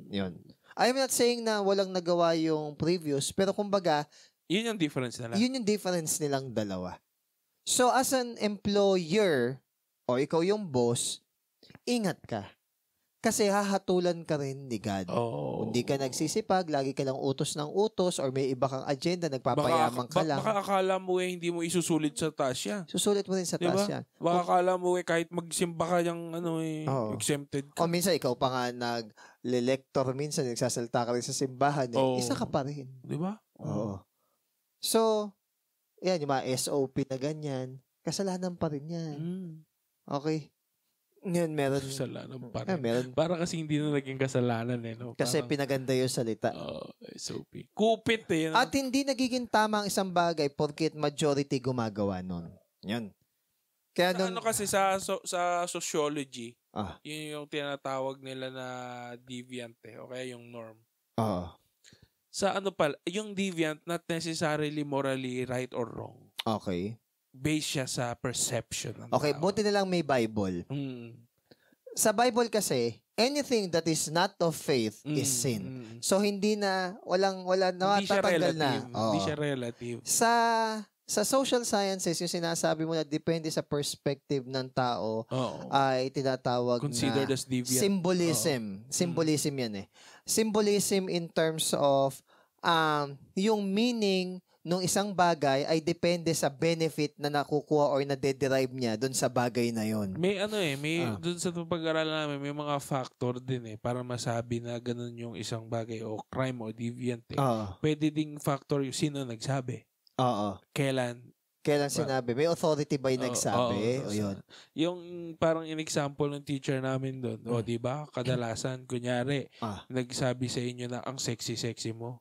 Yun. I'm not saying na walang nagawa yung previous, pero kumbaga,
yun yung difference nila.
Yun yung difference nilang dalawa. So, as an employer, o ikaw yung boss, ingat ka. Kasi hahatulan ka rin ni God. Hindi ka nagsisipag, lagi ka lang utos ng utos, or may iba kang agenda, nagpapayaman ka lang.
Baka akala mo hindi mo isusulit sa taas yan.
Susulit mo rin sa taas yan.
Baka akala mo kahit magsimba ka yung exempted ka.
O minsan ikaw pa nga lector minsan, nagsasalita ka rin sa simbahan, isa ka pa rin.
Di ba?
Oo. So, yan, yung mga SOP na ganyan, kasalanan pa rin yan. Okay? Ngayon, meron.
Kasalanan pa rin. Meron. Para kasi hindi na naging kasalanan no?
Kasi pinaganda yung salita.
SOP. Kupit No?
At hindi nagiging tama ang isang bagay porket majority gumagawa nun. Yan. Kaya
ano kasi sa sociology, yun yung tinatawag nila na deviant o kaya yung norm. Sa ano pala, yung deviant not necessarily morally right or wrong.
Okay.
Based siya sa perception ng
okay,
tao.
Buti na lang may Bible. Sa Bible kasi, anything that is not of faith is sin. So hindi na wala natatanggal na.
Hindi siya relative.
Sa social sciences, yung sinasabi mo na depende sa perspective ng tao ay tinatawag
considered as deviant.
Symbolism. Symbolism yan Symbolism in terms of yung meaning nung isang bagay ay depende sa benefit na nakukuha or na-derive niya doon sa bagay na yon.
May doon sa pag-aralan namin, may mga factor din para masabi na ganun yung isang bagay o crime o deviant. Pwede ding factor yung sino nagsabi. Kailan
sinabi? May authority ba yung nagsabi? O yun.
Yung parang in-example ng teacher namin doon, di ba? Kadalasan, kunyari, nagsabi sa inyo na ang sexy-sexy mo.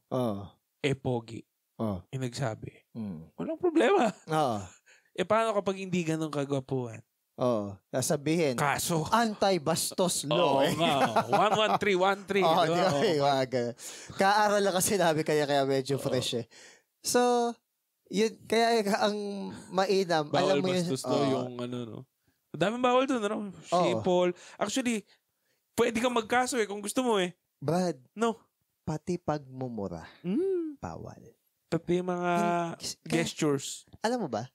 Pogi. Yung nagsabi. Walang problema. Paano kapag hindi ganun kagwapuhan?
Sasabihin.
Kaso.
Anti-bastos law.
11313.
Kaaral lang kasi sinabi kaya medyo fresh So, yun, kaya ang mainam,
bawal
alam mo
bastos yung daming bawal doon, Paul. Actually, pwede kang magkaso kung gusto mo
Brad.
No.
Pati pagmumura. Bawal.
Pati mga gestures.
Alam mo ba,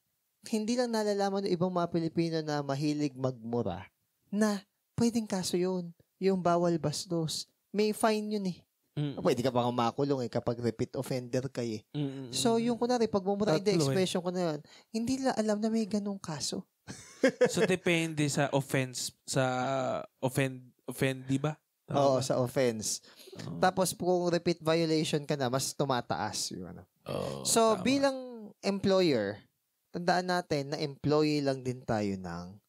hindi lang nalalaman ng ibang mga Pilipino na mahilig magmura na pwedeng kaso yun. Yung bawal bastos. May fine yun Pwede ka pa makulong kapag repeat offender ka So, yung kunwari, pagmumura, hindi expression ko na yun, hindi nila alam na may ganung kaso.
So, depende sa offense, offend, di ba?
Oo, sa offense. Tapos, kung repeat violation ka na, mas tumataas yung So, bilang employer, tandaan natin na employee lang din tayo ng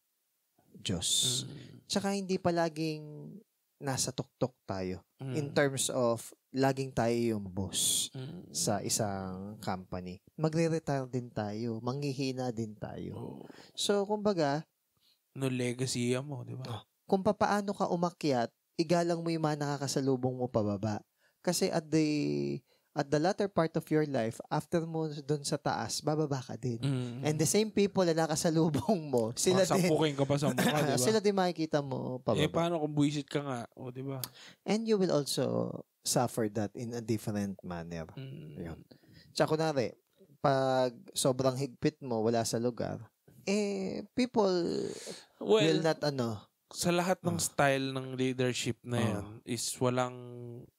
Diyos. Tsaka hindi palaging nasa tuktok tayo in terms of laging tayo yung boss sa isang company. Magre-retire din tayo. Manghihina din tayo. So, kumbaga,
no legacy mo, di ba?
Kung paano ka umakyat, igalang mo yung mga nakakasalubong mo pababa. Kasi at the latter part of your life, after mo doon sa taas, bababa ka din. And the same people na nakasalubong mo, sila din.
Sampukin ka pa sa mukha, diba?
Sila din makikita mo pababa.
Paano kung buwisit ka nga? Diba?
And you will also suffer that in a different manner. Yun. Tsaka kunwari, pag sobrang higpit mo, wala sa lugar, people will not
sa lahat ng style ng leadership na yan is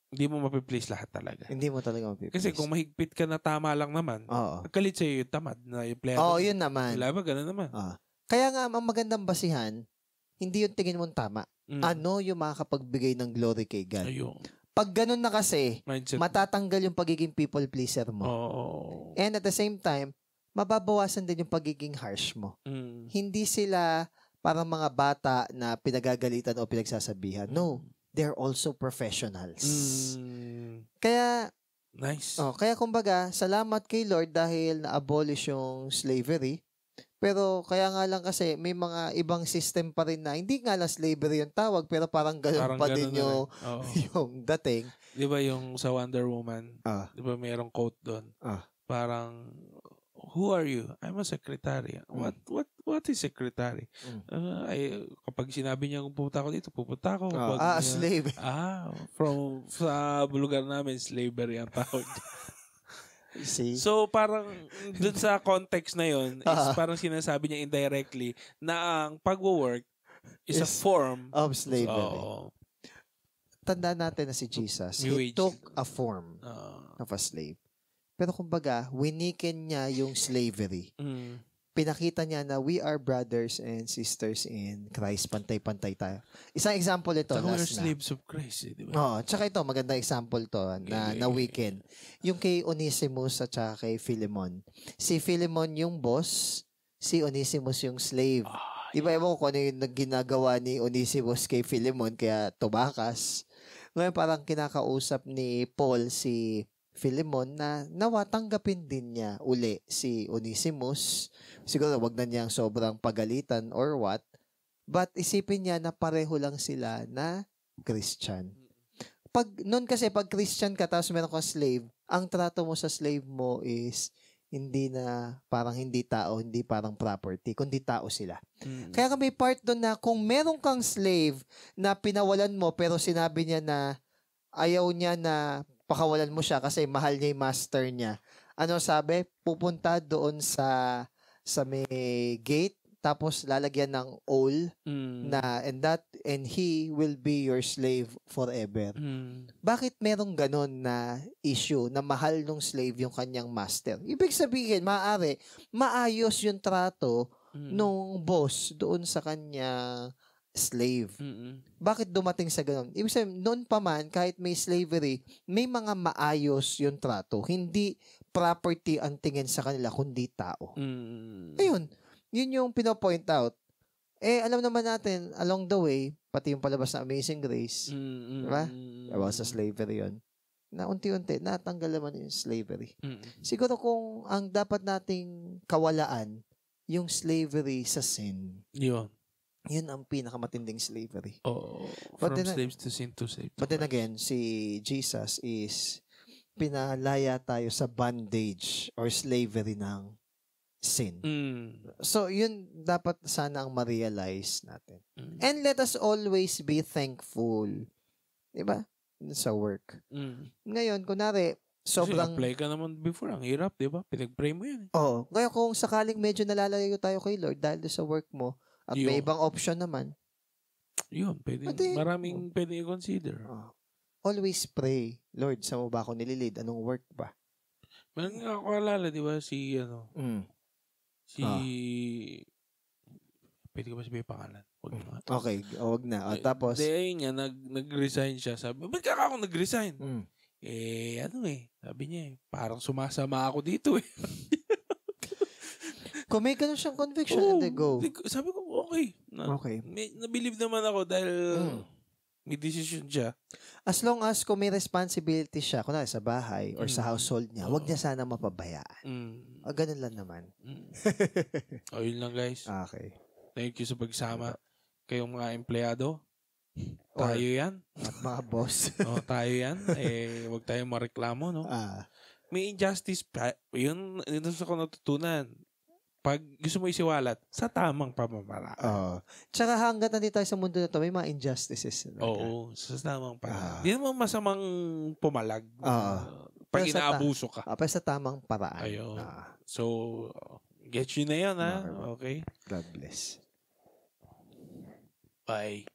hindi mo mapiplease lahat talaga.
Hindi mo talaga mapiplease.
Kasi kung mahigpit ka na tama lang naman, nagkalit sa'yo yung tamad na yung player.
Yun naman.
Wala ba? Ganun naman.
Kaya nga, ang magandang basihan, hindi yung tingin mong tama. Ano yung makakapagbigay ng glory kay God?
Ayun.
Pag ganun na kasi,
mindset,
matatanggal yung pagiging people pleaser mo. And at the same time, mababawasan din yung pagiging harsh mo. Hindi sila parang mga bata na pinagagalitan o pinagsasabihan. No, they're also professionals. Kaya,
nice.
Kaya kumbaga, salamat kay Lord dahil na-abolish yung slavery. Pero kaya nga lang kasi may mga ibang system pa rin na hindi nga lang slavery yung tawag pero parang gano'n pa din yung, yung dating.
Di ba yung sa Wonder Woman? Di ba mayroong quote doon? Parang, who are you? I'm a secretary. What is secretary? Kapag sinabi niya pupunta ako dito, pupunta ako.
Slave.
Sa lugar namin, slavery ang tawag.
See?
So, parang dun sa context na yun, is parang sinasabi niya indirectly na ang pag-work is a form
of slavery. Tandaan natin na si Jesus, he took a form of a slave. Pero kumbaga, winiken niya yung slavery pinakita niya na we are brothers and sisters in Christ. Pantay-pantay tayo. Isang example ito.
We are slaves of Christ. Di ba?
Oo. Tsaka ito, magandang example to na weekend. Yung kay Onesimus at tsaka kay Philemon. Si Philemon yung boss, si Onesimus yung slave. Diba, ewan ko kung ano yung ginagawa ni Onesimus kay Philemon, kaya tumakas. Ngayon parang kinakausap ni Paul si Philemon na nawa tanggapin din niya uli si Onesimus. Siguro wag na niyang sobrang pagalitan or what. But isipin niya na pareho lang sila na Christian. Noon kasi pag Christian ka tapos meron kang slave, ang trato mo sa slave mo is hindi na parang hindi tao, hindi parang property, kundi tao sila. Kaya may part doon na kung meron kang slave na pinawalan mo pero sinabi niya na ayaw niya na pakawalan mo siya kasi mahal niya yung master niya. Ano sabi? Pupunta doon sa may gate tapos lalagyan ng awl na and he will be your slave forever. Bakit merong ganon na issue na mahal ng slave yung kanyang master? Ibig sabihin, maaari maayos yung trato nung boss doon sa kanyang slave. Bakit dumating sa ganun? Ibig sabihin, noon pa man, kahit may slavery, may mga maayos yung trato. Hindi property ang tingin sa kanila, kundi tao. Ayun. Yun yung pinopoint out. Alam naman natin, along the way, pati yung palabas na Amazing Grace, diba? About sa slavery yun. Na unti-unti, natanggal naman yung slavery. Siguro kung ang dapat nating kawalaan, yung slavery sa sin. Yun ang pinakamatinding slavery.
From slaves to sin to slave.
But then again, si Jesus is pinalaya tayo sa bondage or slavery ng sin. So, yun dapat sana ang ma-realize natin. And let us always be thankful. Diba? Sa work. Ngayon, kunwari, sobrang...
Kasi apply ka naman before. Ang hirap, diba? Pinag-pray mo yan.
Oo. Ngayon, kung sakaling medyo nalalayo tayo kay Lord dahil sa work mo, at may ibang option naman.
Yun, pwede. Maraming pwede i-consider.
Always pray. Lord, saan mo ba ako nililid? Anong work ba?
Meron nga ako alala, di ba? Pwede ko ba sabihin pangalan?
Okay, wag na. Tapos?
Ayun nga, nag-resign siya. Sabi, ba't ka ako nag-resign? Sabi niya parang sumasama ako dito eh.
Kung may ganun siyang conviction, hindi go.
Sabi ko, okay. Nabilib naman ako dahil may decision siya.
As long as kung may responsibility siya, kunwari sa bahay or sa household niya, wag niya sana mapabayaan. Ganun lang naman.
Yun lang guys.
Okay.
Thank you sa pagsama. Kayong mga empleyado, tayo yan.
At mga boss.
Tayo yan. Wag tayong mareklamo, no? May injustice, yun sa ko natutunan. Pag gusto mo isiwalat, sa tamang pamamaraan.
Tsaka hanggat nandito tayo sa mundo na to, may mga injustices.
Sa tamang paraan. Hindi naman masamang pumalag. Pag inaabuso ka.
Pero sa tamang paraan.
Ayun. So, get you na yun, ha? Okay?
God bless.
Bye.